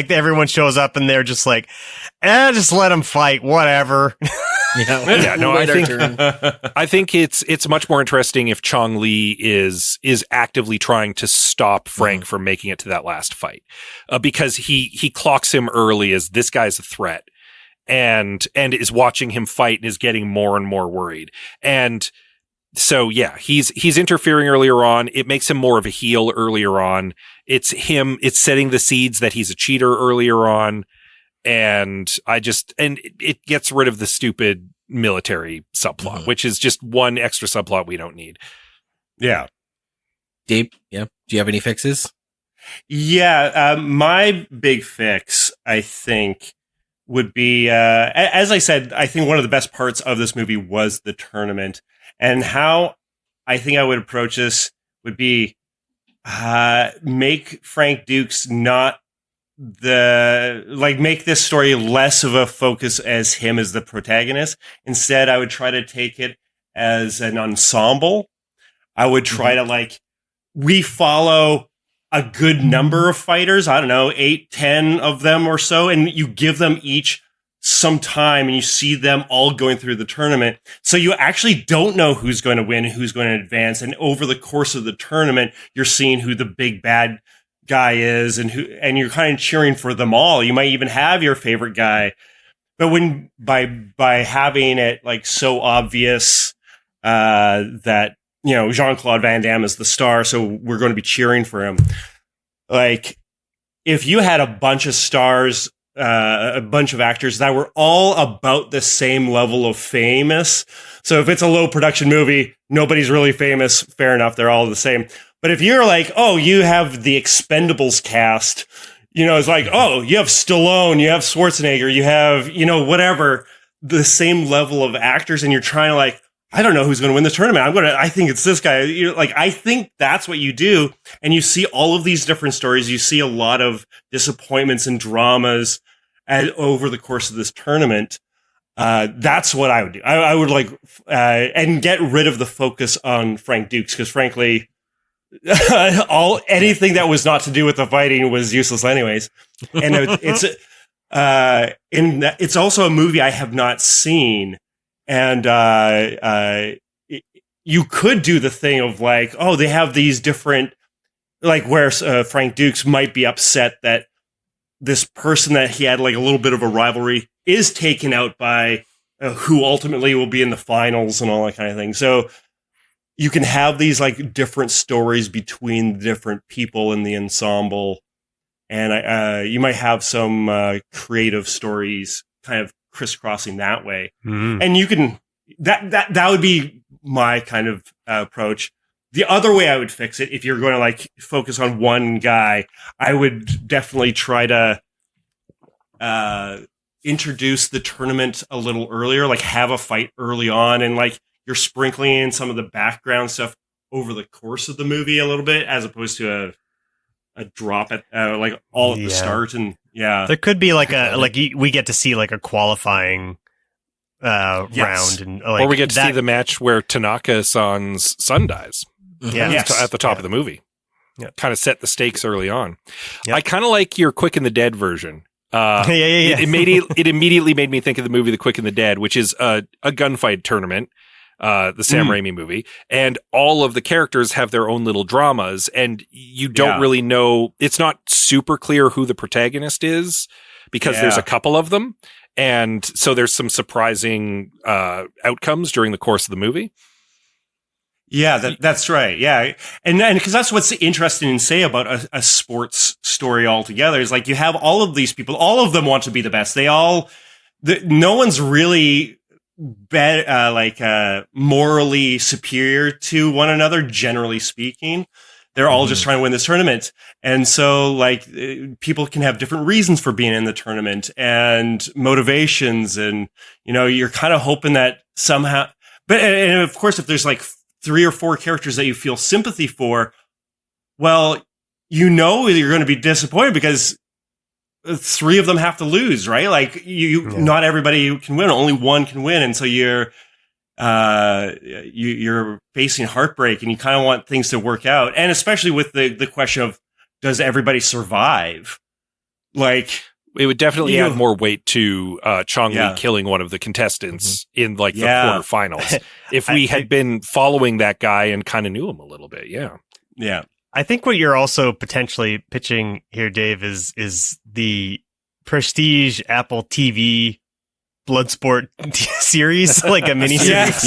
everyone shows up and they're just just let them fight, whatever. I think it's much more interesting if Chong Li is actively trying to stop Frank from making it to that last fight, because he clocks him early as this guy's a threat, and is watching him fight and is getting more and more worried. And so he's interfering earlier on. It makes him more of a heel earlier on. It's setting the seeds that he's a cheater earlier on. And it gets rid of the stupid military subplot, which is just one extra subplot we don't need. Yeah. Dave, do you have any fixes? Yeah. My big fix, I think, would be, as I said, I think one of the best parts of this movie was the tournament. And how I think I would approach this would be make Frank Dukes not make this story less of a focus as him as the protagonist. Instead, I would try to take it as an ensemble. I would try to we follow a good number of fighters, I don't know, 8, 10 of them or so, and you give them each some time and you see them all going through the tournament. So you actually don't know who's going to win, who's going to advance. And over the course of the tournament, you're seeing who the big bad guy is and you're kind of cheering for them all. You might even have your favorite guy. But when by having it like so obvious that, you know, Jean-Claude Van Damme is the star, so we're going to be cheering for him. Like, if you had a bunch of stars, a bunch of actors that were all about the same level of famous. So if it's a low production movie, nobody's really famous. Fair enough. They're all the same. But if you're like, oh, you have the Expendables cast, you know, it's like, oh, you have Stallone, you have Schwarzenegger, you have, you know, whatever, the same level of actors. And you're trying to like, I don't know who's going to win the tournament. I think it's this guy. You're like, I think that's what you do. And you see all of these different stories. You see a lot of disappointments and dramas over the course of this tournament. That's what I would do. I would like, and get rid of the focus on Frank Dux, because frankly, anything that was not to do with the fighting was useless anyways. And it's also a movie I have not seen. And you could do the thing of like, oh, they have these different, like where Frank Dux might be upset that this person that he had like a little bit of a rivalry is taken out by who ultimately will be in the finals and all that kind of thing. So you can have these like different stories between different people in the ensemble. And you might have some creative stories kind of crisscrossing that way. Mm-hmm. And you can, that would be my kind of approach. The other way I would fix it, if you're going to like focus on one guy, I would definitely try to introduce the tournament a little earlier, like have a fight early on, and like you're sprinkling in some of the background stuff over the course of the movie a little bit, as opposed to a drop at like all at the start. And there could be like we get to see like a qualifying round, and like, or we get to see the match where Tanaka-san's son dies. At the top of the movie. Kind of set the stakes early on. I kind of like your Quick and the Dead version. It immediately made me think of the movie The Quick and the Dead, which is a gunfight tournament, the Sam Raimi movie, and all of the characters have their own little dramas, and you don't really know. It's not super clear who the protagonist is because there's a couple of them, and so there's some surprising outcomes during the course of the movie. Yeah, that's right. Yeah. And because that's what's interesting to say about a sports story altogether is like you have all of these people, all of them want to be the best. No one's really morally superior to one another, generally speaking. They're all just trying to win this tournament. And so like people can have different reasons for being in the tournament and motivations. And, you know, you're kind of hoping that somehow, and of course, if there's like 3 or 4 characters that you feel sympathy for, well, you know you're going to be disappointed because 3 of them have to lose, right? Like not everybody can win; only one can win, and so you're facing heartbreak, and you kind of want things to work out, and especially with the question of does everybody survive? Like, it would definitely add more weight to Chong Li killing one of the contestants in like the quarterfinals. If we had been following that guy and kind of knew him a little bit, yeah. I think what you're also potentially pitching here, Dave, is the Prestige Apple TV Bloodsport series, like a miniseries.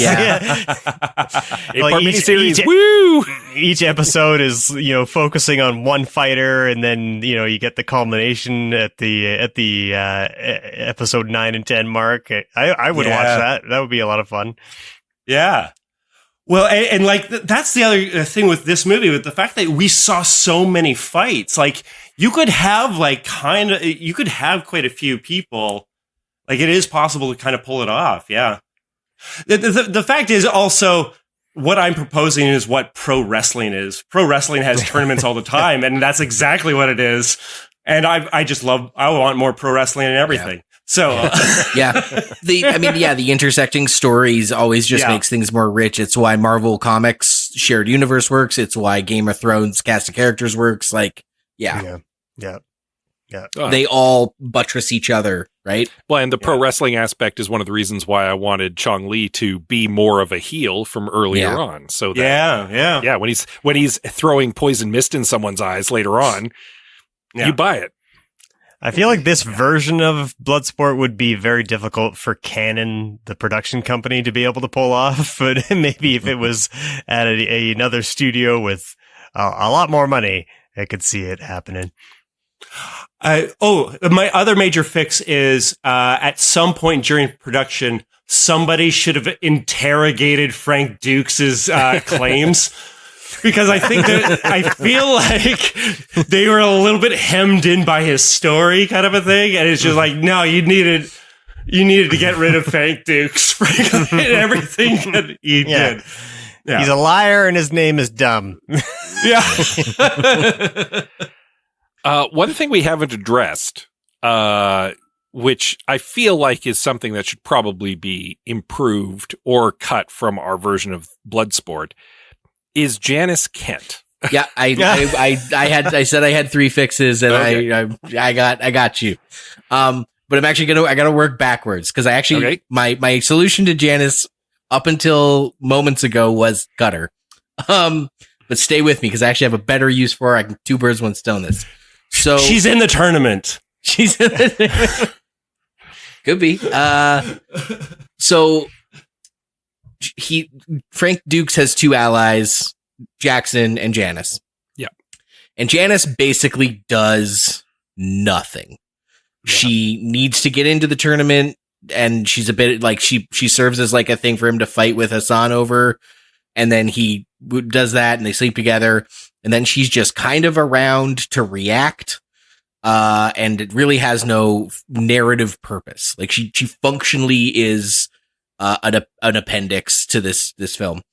Like miniseries. Woo! Each episode is, you know, focusing on one fighter, and then, you know, you get the culmination at the episode 9 and 10 mark. I would watch that. That would be a lot of fun. Yeah. Well, and like that's the other thing with this movie, with the fact that we saw so many fights. Like you could have quite a few people. Like it is possible to kind of pull it off. Yeah. The fact is also what I'm proposing is what pro wrestling is. Pro wrestling has tournaments all the time, and that's exactly what it is. And I want more pro wrestling and everything. So the intersecting stories always just makes things more rich. It's why Marvel Comics shared universe works. It's why Game of Thrones cast of characters works. Like, yeah. They all buttress each other, right? Well, and the pro wrestling aspect is one of the reasons why I wanted Chong Li to be more of a heel from earlier on. So that, when he's throwing poison mist in someone's eyes later on, you buy it. I feel like this version of Bloodsport would be very difficult for Canon, the production company, to be able to pull off. But maybe if it was at another studio with a lot more money, I could see it happening. My other major fix is at some point during production, somebody should have interrogated Frank Dux' claims. Because I feel like they were a little bit hemmed in by his story, kind of a thing, and it's just like, no, you needed to get rid of Frank Dux for everything that he did. Yeah. He's a liar, and his name is dumb. One thing we haven't addressed, which I feel like is something that should probably be improved or cut from our version of Bloodsport, is Janice Kent. Yeah, I said I had 3 fixes, and okay. I got you. But I'm actually I gotta work backwards, because I actually my solution to Janice up until moments ago was Gutter. But stay with me, because I actually have a better use for her. I can 2 birds, 1 stone this. So she's in the tournament. Could be. So Frank Dux has 2 allies, Jackson and Janice. Yeah. And Janice basically does nothing. Yeah. She needs to get into the tournament, and she's a bit like she serves as like a thing for him to fight with Hassan over, and then he does that and they sleep together, and then she's just kind of around to react. And it really has no narrative purpose. Like she functionally is an appendix to this film.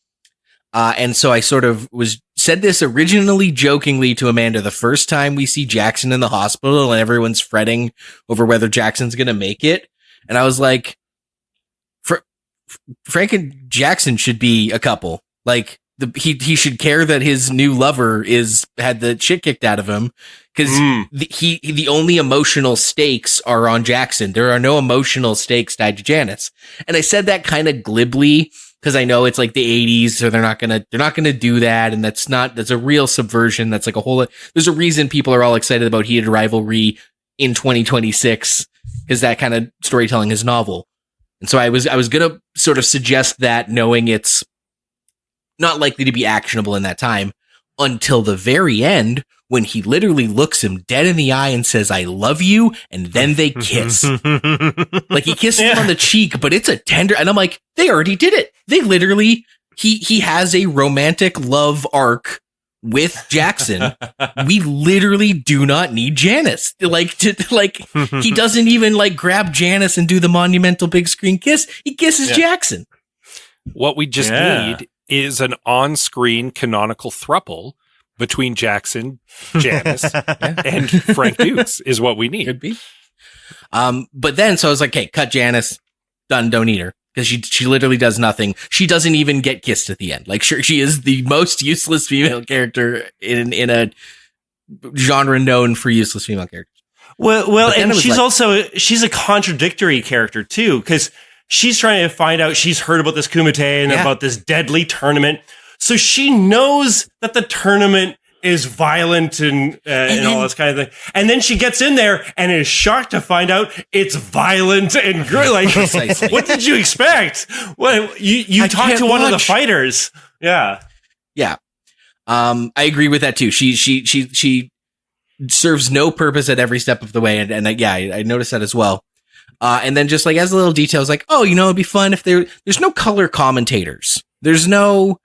And so I sort of said this originally jokingly to Amanda the first time we see Jackson in the hospital and everyone's fretting over whether Jackson's going to make it. And I was like, Frank and Jackson should be a couple. Like he should care that his new lover had the shit kicked out of him, because the only emotional stakes are on Jackson. There are no emotional stakes tied to Janice. And I said that kind of glibly, because I know it's like the 80s, so they're not gonna do that, and that's a real subversion. That's like there's a reason people are all excited about heated rivalry in 2026, because that kind of storytelling is novel. And so I was gonna sort of suggest that, knowing it's not likely to be actionable in that time, until the very end, when he literally looks him dead in the eye and says, "I love you," and then they kiss. Like, he kisses him on the cheek, but it's a tender, and I'm like, they already did it. They literally, he has a romantic love arc with Jackson. We literally do not need Janice. He doesn't even like grab Janice and do the monumental big screen kiss. He kisses Jackson. What we just need is an on-screen canonical throuple between Jackson, Janice, and Frank Dux is what we need. Could be. But then, so I was like, okay, cut Janice. Done, don't need her. Because she literally does nothing. She doesn't even get kissed at the end. Like, sure, she is the most useless female character in a genre known for useless female characters. Well, and she's a contradictory character too, because she's trying to find out, she's heard about this Kumite and about this deadly tournament. So she knows that the tournament is violent and all this kind of thing. And then she gets in there and is shocked to find out it's violent and like, what did you expect? What you talked to one of the fighters. Yeah. Yeah. I agree with that too. She serves no purpose at every step of the way. And I noticed that as well. And then just like as a little details, like, oh, it'd be fun if there's no color commentators. There's no,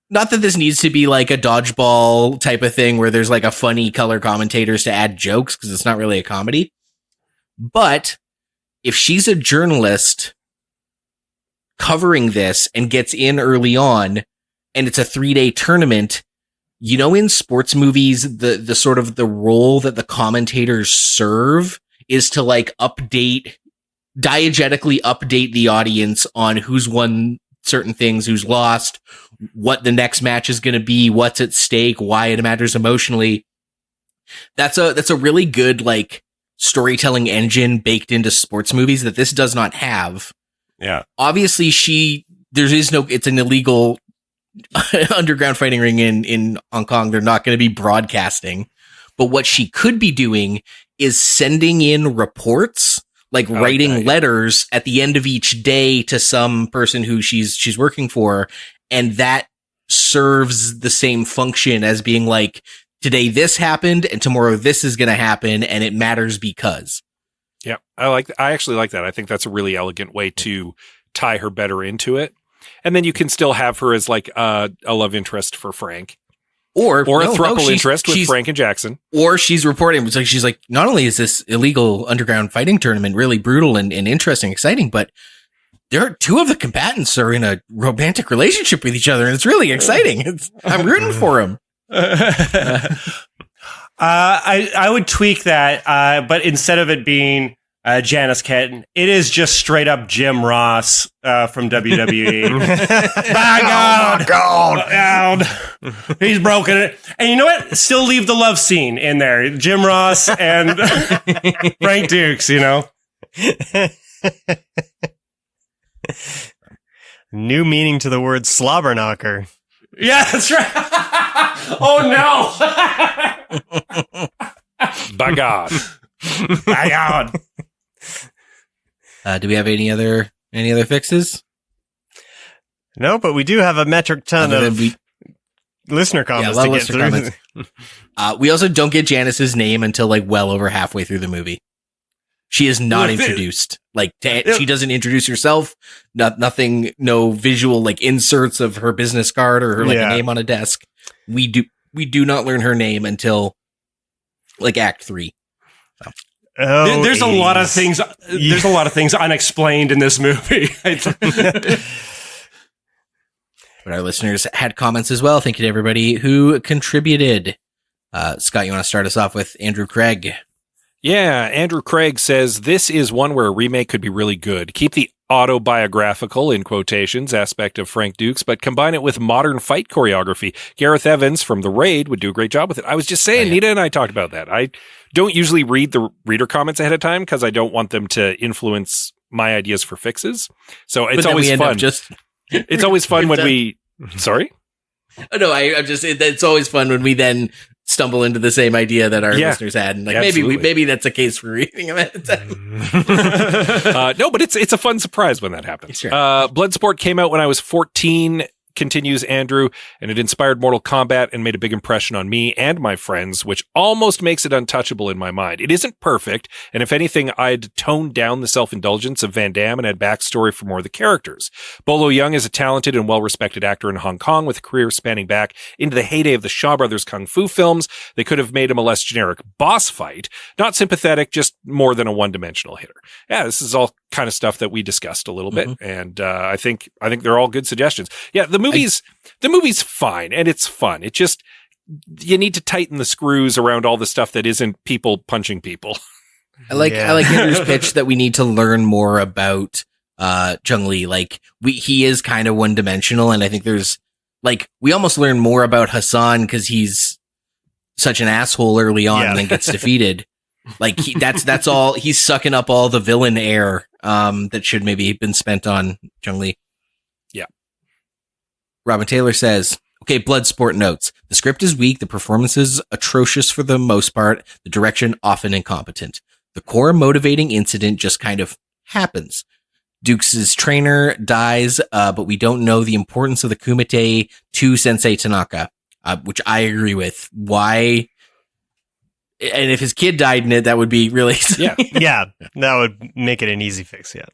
not that this needs to be like a dodgeball type of thing where there's like a funny color commentators to add jokes, because it's not really a comedy. But if she's a journalist covering this and gets in early on, and it's a 3-day tournament, in sports movies, the sort of the role that the commentators serve is to like diegetically update the audience on who's won certain things, who's lost, what the next match is going to be, what's at stake, why it matters emotionally. That's a really good, like, storytelling engine baked into sports movies that this does not have. Yeah. Obviously, it's an illegal underground fighting ring in Hong Kong. They're not going to be broadcasting. But what she could be doing is sending in reports, like writing letters at the end of each day to some person who she's working for. And that serves the same function as being like, today this happened and tomorrow this is going to happen, and it matters because. Yeah, I actually like that. I think that's a really elegant way to tie her better into it. And then you can still have her as like a love interest for Frank. Or a throuple interest with Frank and Jackson. Or she's reporting, it's like, she's like, not only is this illegal underground fighting tournament really brutal and interesting, exciting, but there are two of the combatants are in a romantic relationship with each other, and it's really exciting. I'm rooting for them. I would tweak that, but instead of it being Janice Kenton, it is just straight up Jim Ross from WWE. My God, he's broken it. And you know what? Still leave the love scene in there. Jim Ross and Frank Dux, you know. New meaning to the word slobberknocker. Yeah, that's right. Oh no! By God. By God. Do we have any other fixes? No, but we do have a metric ton of listener comments to get through. We also don't get Janice's name until like well over halfway through the movie. She is not introduced. She doesn't introduce herself. Nothing. No visual like inserts of her business card or her a name on a desk. We do not learn her name until like Act 3. So. There's a lot of things. There's a lot of things unexplained in this movie. But our listeners had comments as well. Thank you to everybody who contributed. Scott, you want to start us off with Andrew Craig? Yeah, Andrew Craig says, this is one where a remake could be really good. Keep the autobiographical, in quotations, aspect of Frank Dux, but combine it with modern fight choreography. Gareth Evans from The Raid would do a great job with it. I was just saying, Nita and I talked about that. I don't usually read the reader comments ahead of time because I don't want them to influence my ideas for fixes. So it's always fun. It's always fun when we... Sorry? Oh, no, it's always fun when we then stumble into the same idea that our listeners had, and like maybe that's a case for reading them at the time. No, but it's a fun surprise when that happens. Sure. Bloodsport came out when I was 14. Continues Andrew, and it inspired Mortal Kombat and made a big impression on me and my friends, which almost makes it untouchable in my mind. It isn't perfect, and if anything, I'd toned down the self-indulgence of Van Damme and add backstory for more of the characters. Bolo Yeung is a talented and well-respected actor in Hong Kong with a career spanning back into the heyday of the Shaw Brothers Kung Fu films. They could have made him a less generic boss fight, not sympathetic, just more than a one-dimensional hitter. Yeah, this is all kind of stuff that we discussed a little bit, and I think they're all good suggestions. Yeah, the movie's fine and it's fun. It just, you need to tighten the screws around all the stuff that isn't people punching people. I like Andrew's pitch that we need to learn more about Chung Lee. Like he is kind of one dimensional, and I think there's like we almost learn more about Hassan because he's such an asshole early on and then gets defeated. Like that's all he's sucking up all the villain air that should maybe have been spent on Chung Lee. Yeah. Robin Taylor says, okay, Bloodsport notes. The script is weak, the performances atrocious for the most part, the direction often incompetent. The core motivating incident just kind of happens. Dukes' trainer dies, but we don't know the importance of the Kumite to Sensei Tanaka, which I agree with. Why? And if his kid died in it, that would be really... Yeah, that would make it an easy fix, yeah.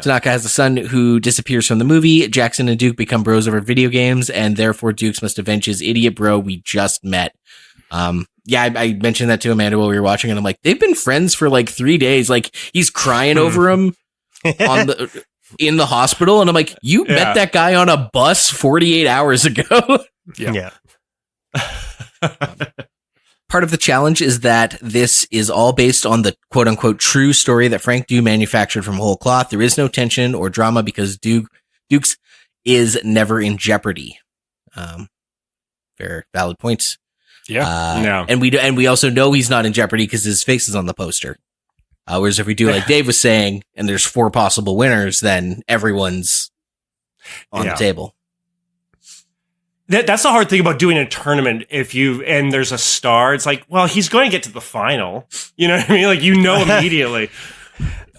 Tanaka has a son who disappears from the movie. Jackson and Duke become bros over video games, and therefore Dukes must avenge his idiot bro we just met. I mentioned that to Amanda while we were watching, and I'm like, they've been friends for like 3 days. Like, he's crying over him in the hospital, and I'm like, you met that guy on a bus 48 hours ago. Yeah. Part of the challenge is that this is all based on the quote-unquote true story that Frank Dux manufactured from whole cloth. There is no tension or drama because Dukes is never in jeopardy. Very valid points. Yeah. And we also know he's not in jeopardy because his face is on the poster. Whereas if we do like Dave was saying, and there's 4 possible winners, then everyone's on the table. That's the hard thing about doing a tournament. And there's a star, it's like, well, he's going to get to the final. You know what I mean? Like, immediately.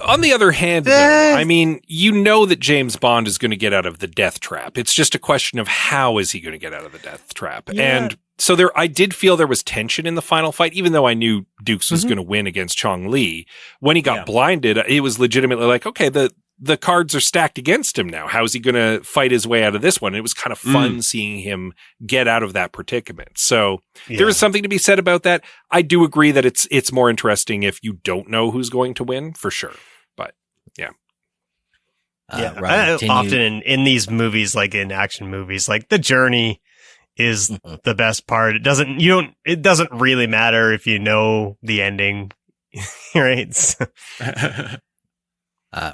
On the other hand, though, I mean, that James Bond is going to get out of the death trap. It's just a question of how is he going to get out of the death trap. Yeah. And so I did feel there was tension in the final fight, even though I knew Dukes was going to win against Chong Li. When he got blinded, it was legitimately like, okay, the cards are stacked against him now. How is he going to fight his way out of this one? It was kind of fun seeing him get out of that predicament. So there is something to be said about that. I do agree that it's more interesting if you don't know who's going to win, for sure. But often in these movies, like in action movies, like the journey is the best part. It doesn't really matter if you know the ending, right?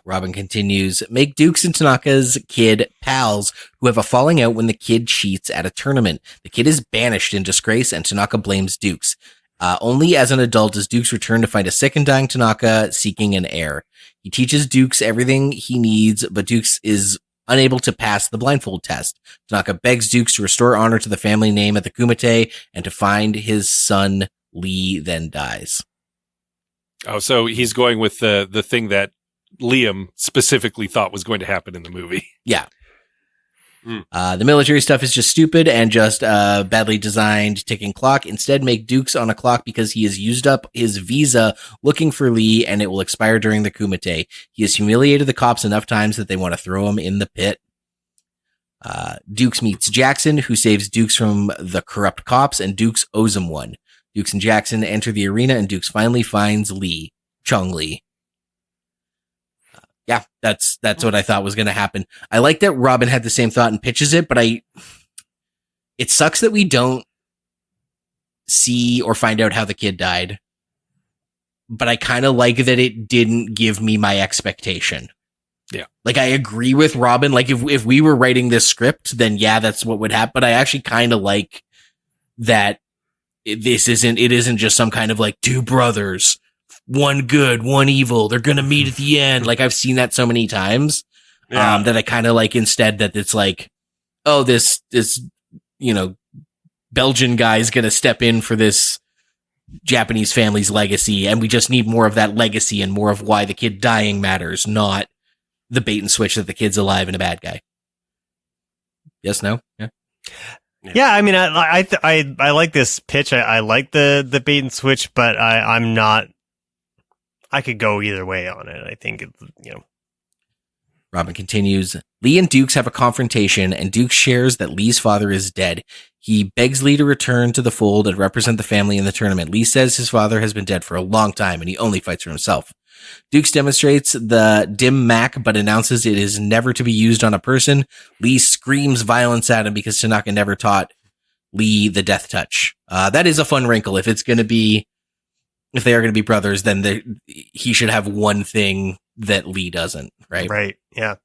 Robin continues, make Dukes and Tanaka's kid pals who have a falling out when the kid cheats at a tournament. The kid is banished in disgrace and Tanaka blames Dukes. Only as an adult does Dukes return to find a sick and dying Tanaka seeking an heir. He teaches Dukes everything he needs, but Dukes is unable to pass the blindfold test. Tanaka begs Dukes to restore honor to the family name at the Kumite and to find his son Lee, then dies. Oh, so he's going with the thing that Liam specifically thought was going to happen in the movie. Yeah. The military stuff is just stupid and just badly designed ticking clock. Instead, make Dukes on a clock because he has used up his visa looking for Lee and it will expire during the Kumite. He has humiliated the cops enough times that they want to throw him in the pit. Dukes meets Jackson, who saves Dukes from the corrupt cops, and Dukes owes him one. Dukes and Jackson enter the arena and Dukes finally finds Lee, Chong Li. Yeah, that's what I thought was going to happen. I like that Robin had the same thought and pitches it, but it sucks that we don't see or find out how the kid died. But I kind of like that it didn't give me my expectation. Yeah. Like, I agree with Robin. Like, if we were writing this script, then yeah, that's what would happen. But I actually kind of like that it isn't just some kind of like 2 brothers, one good, one evil. They're going to meet at the end. Like, I've seen that so many times, that I kind of like instead that it's like, oh, this, Belgian guy is going to step in for this Japanese family's legacy. And we just need more of that legacy and more of why the kid dying matters, not the bait and switch that the kid's alive and a bad guy. Yes, no? Yeah. Yeah, I mean, I like this pitch. I like the bait and switch, but I'm not. I could go either way on it. I think Robin continues. Lee and Dukes have a confrontation, and Dukes shares that Lee's father is dead. He begs Lee to return to the fold and represent the family in the tournament. Lee says his father has been dead for a long time, and he only fights for himself. Dukes demonstrates the dim Mac, but announces it is never to be used on a person. Lee screams violence at him because Tanaka never taught Lee the death touch. That is a fun wrinkle. If they are going to be brothers, then he should have one thing that Lee doesn't, right? Right, yeah.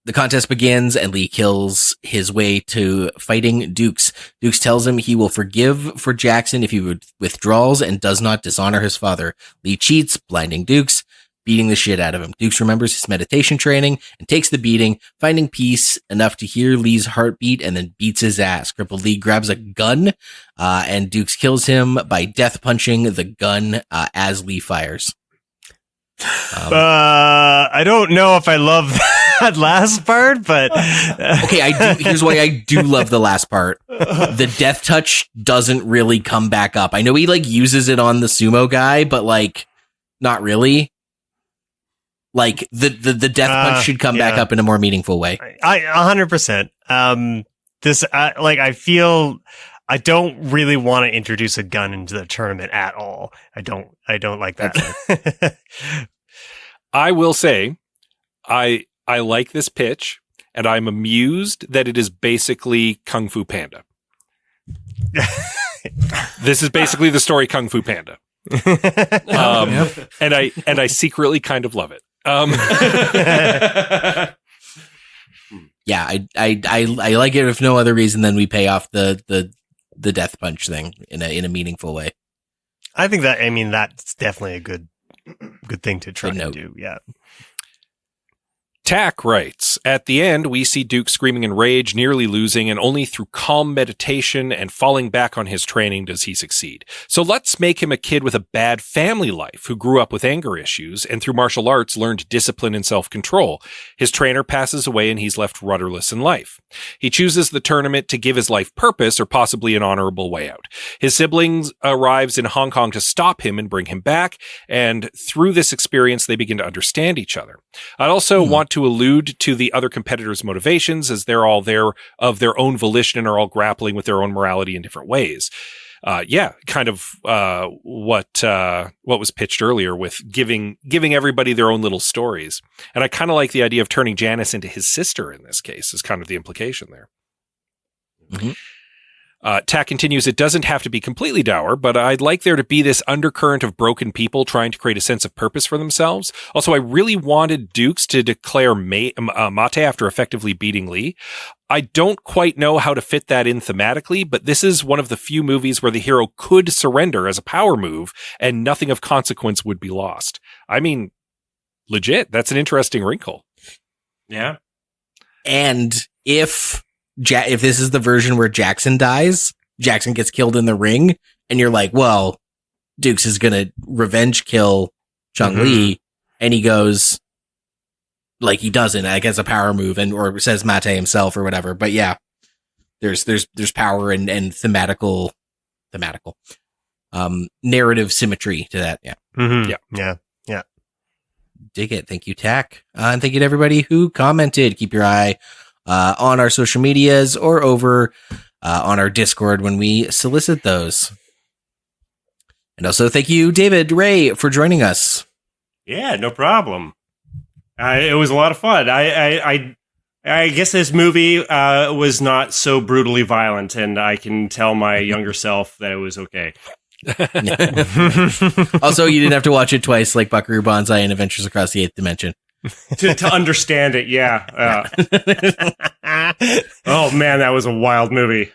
The contest begins and Lee kills his way to fighting Dukes. Dukes tells him he will forgive for Jackson if he withdraws and does not dishonor his father. Lee cheats, blinding Dukes, beating the shit out of him. Dukes remembers his meditation training and takes the beating, finding peace enough to hear Lee's heartbeat and then beats his ass. Crippled Lee grabs a gun, and Dukes kills him by death punching the gun as Lee fires. I don't know if I love that last part, but okay, I do. Here's why I do love the last part. The death touch doesn't really come back up. I know he like uses it on the sumo guy, but like not really. Like the death punch should come back up in a more meaningful way. 100%. I feel I don't really want to introduce a gun into the tournament at all. I don't like that. I will say, I like this pitch, and I'm amused that it is basically Kung Fu Panda. This is basically the story Kung Fu Panda. And I secretly kind of love it. yeah, I like it if no other reason than we pay off the death punch thing in a meaningful way. I think that's definitely a good thing to try to do. Yeah. Tack writes, at the end, we see Duke screaming in rage, nearly losing, and only through calm meditation and falling back on his training does he succeed. So let's make him a kid with a bad family life who grew up with anger issues and through martial arts learned discipline and self-control. His trainer passes away and he's left rudderless in life. He chooses the tournament to give his life purpose or possibly an honorable way out. His siblings arrives in Hong Kong to stop him and bring him back, and through this experience, they begin to understand each other. I'd also want to allude to the other competitors' motivations, as they're all there of their own volition and are all grappling with their own morality in different ways. Kind of what was pitched earlier with giving everybody their own little stories. And I kind of like the idea of turning Janice into his sister in this case, is kind of the implication there. Mm-hmm. Tack continues, it doesn't have to be completely dour, but I'd like there to be this undercurrent of broken people trying to create a sense of purpose for themselves. Also, I really wanted Dukes to declare Mate after effectively beating Lee. I don't quite know how to fit that in thematically, but this is one of the few movies where the hero could surrender as a power move and nothing of consequence would be lost. I mean, legit, that's an interesting wrinkle. Yeah. And if this is the version where Jackson dies, Jackson gets killed in the ring, and you're like, well, Dukes is going to revenge kill Chung Lee, and he goes, like, he doesn't, I guess, a power move, or says Mate himself or whatever. But yeah, there's power and thematical, narrative symmetry to that. Yeah. Mm-hmm. Yeah. Dig it. Thank you, Tack. And thank you to everybody who commented. Keep your eye on our social medias or over on our Discord when we solicit those. And also thank you, David Rae, for joining us. Yeah, no problem. It was a lot of fun. I guess this movie was not so brutally violent, and I can tell my younger self that it was okay. Also, you didn't have to watch it twice like Buckaroo Banzai and Adventures Across the Eighth Dimension. to understand it, yeah. Oh, man, that was a wild movie.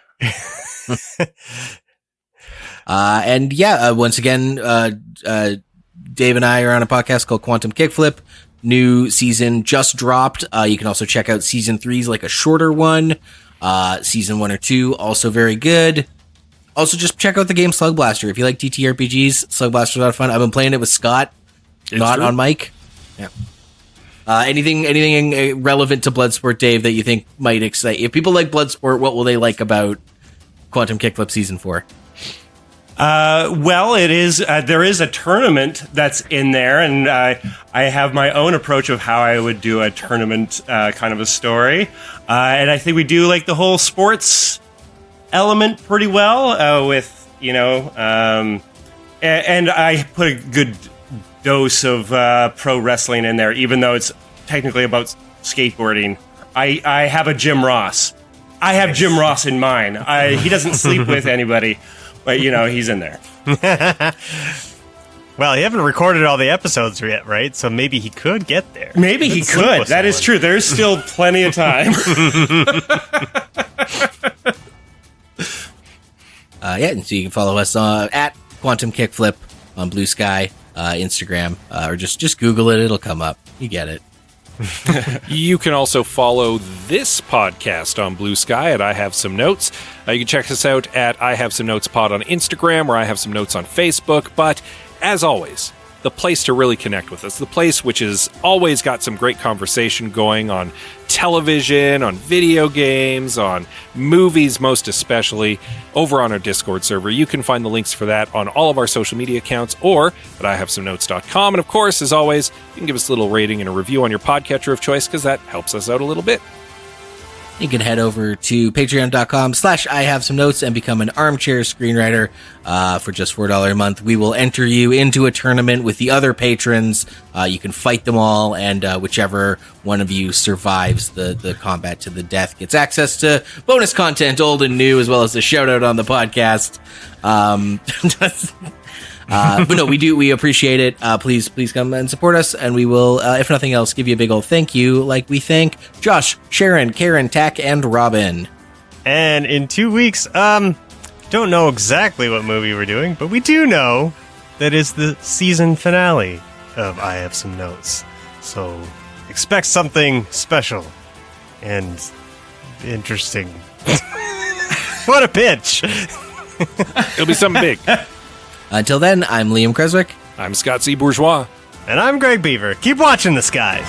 Once again, Dave and I are on a podcast called Quantum Kickflip. New season just dropped. You can also check out season 3's like a shorter one. Season 1 or 2, also very good. Also, just check out the game Slug Blaster. If you like TTRPGs, Slug Blaster's a lot of fun. I've been playing it with Scott, not on mic. Yeah. Anything relevant to Bloodsport, Dave, that you think might excite? If people like Bloodsport, what will they like about Quantum Kickflip Season 4? Well, it is. There is a tournament that's in there, and I have my own approach of how I would do a tournament kind of a story. And I think we do like the whole sports element pretty well with, and I put a good dose of pro wrestling in there, even though it's technically about skateboarding. I have a Jim Ross. I have Jim Ross in mine. He doesn't sleep with anybody, but he's in there. Well, you haven't recorded all the episodes yet, right? So maybe he could get there. Maybe he could. That is true. There's still plenty of time. And so you can follow us at Quantum Kickflip on Blue Sky, Instagram, or just Google it. It'll come up. You get it. You can also follow this podcast on Blue Sky at I Have Some Notes. You can check us out at I Have Some Notes Pod on Instagram, or I Have Some Notes on Facebook. But as always, the place to really connect with us, the place which has always got some great conversation going on television, on video games, on movies most especially, over on our Discord server. You can find the links for that on all of our social media accounts or at ihavesomenotes.com. And of course, as always, you can give us a little rating and a review on your podcatcher of choice, because that helps us out a little bit. You can head over to patreon.com/IHaveSomeNotes and become an armchair screenwriter for just $4 a month. We will enter you into a tournament with the other patrons. You can fight them all, and whichever one of you survives the combat to the death gets access to bonus content, old and new, as well as a shout out on the podcast. But no, we appreciate it. Please come and support us, and we will, if nothing else, give you a big old thank you, like we thank Josh, Sharon, Karen, Tack, and Robin. And in 2 weeks, don't know exactly what movie we're doing, but we do know that is the season finale of I Have Some Notes. So expect something special and interesting. What a pitch! It'll be something big. Until then, I'm Liam Creswick. I'm Scott C. Bourgeois. And I'm Greg Beaver. Keep watching the skies.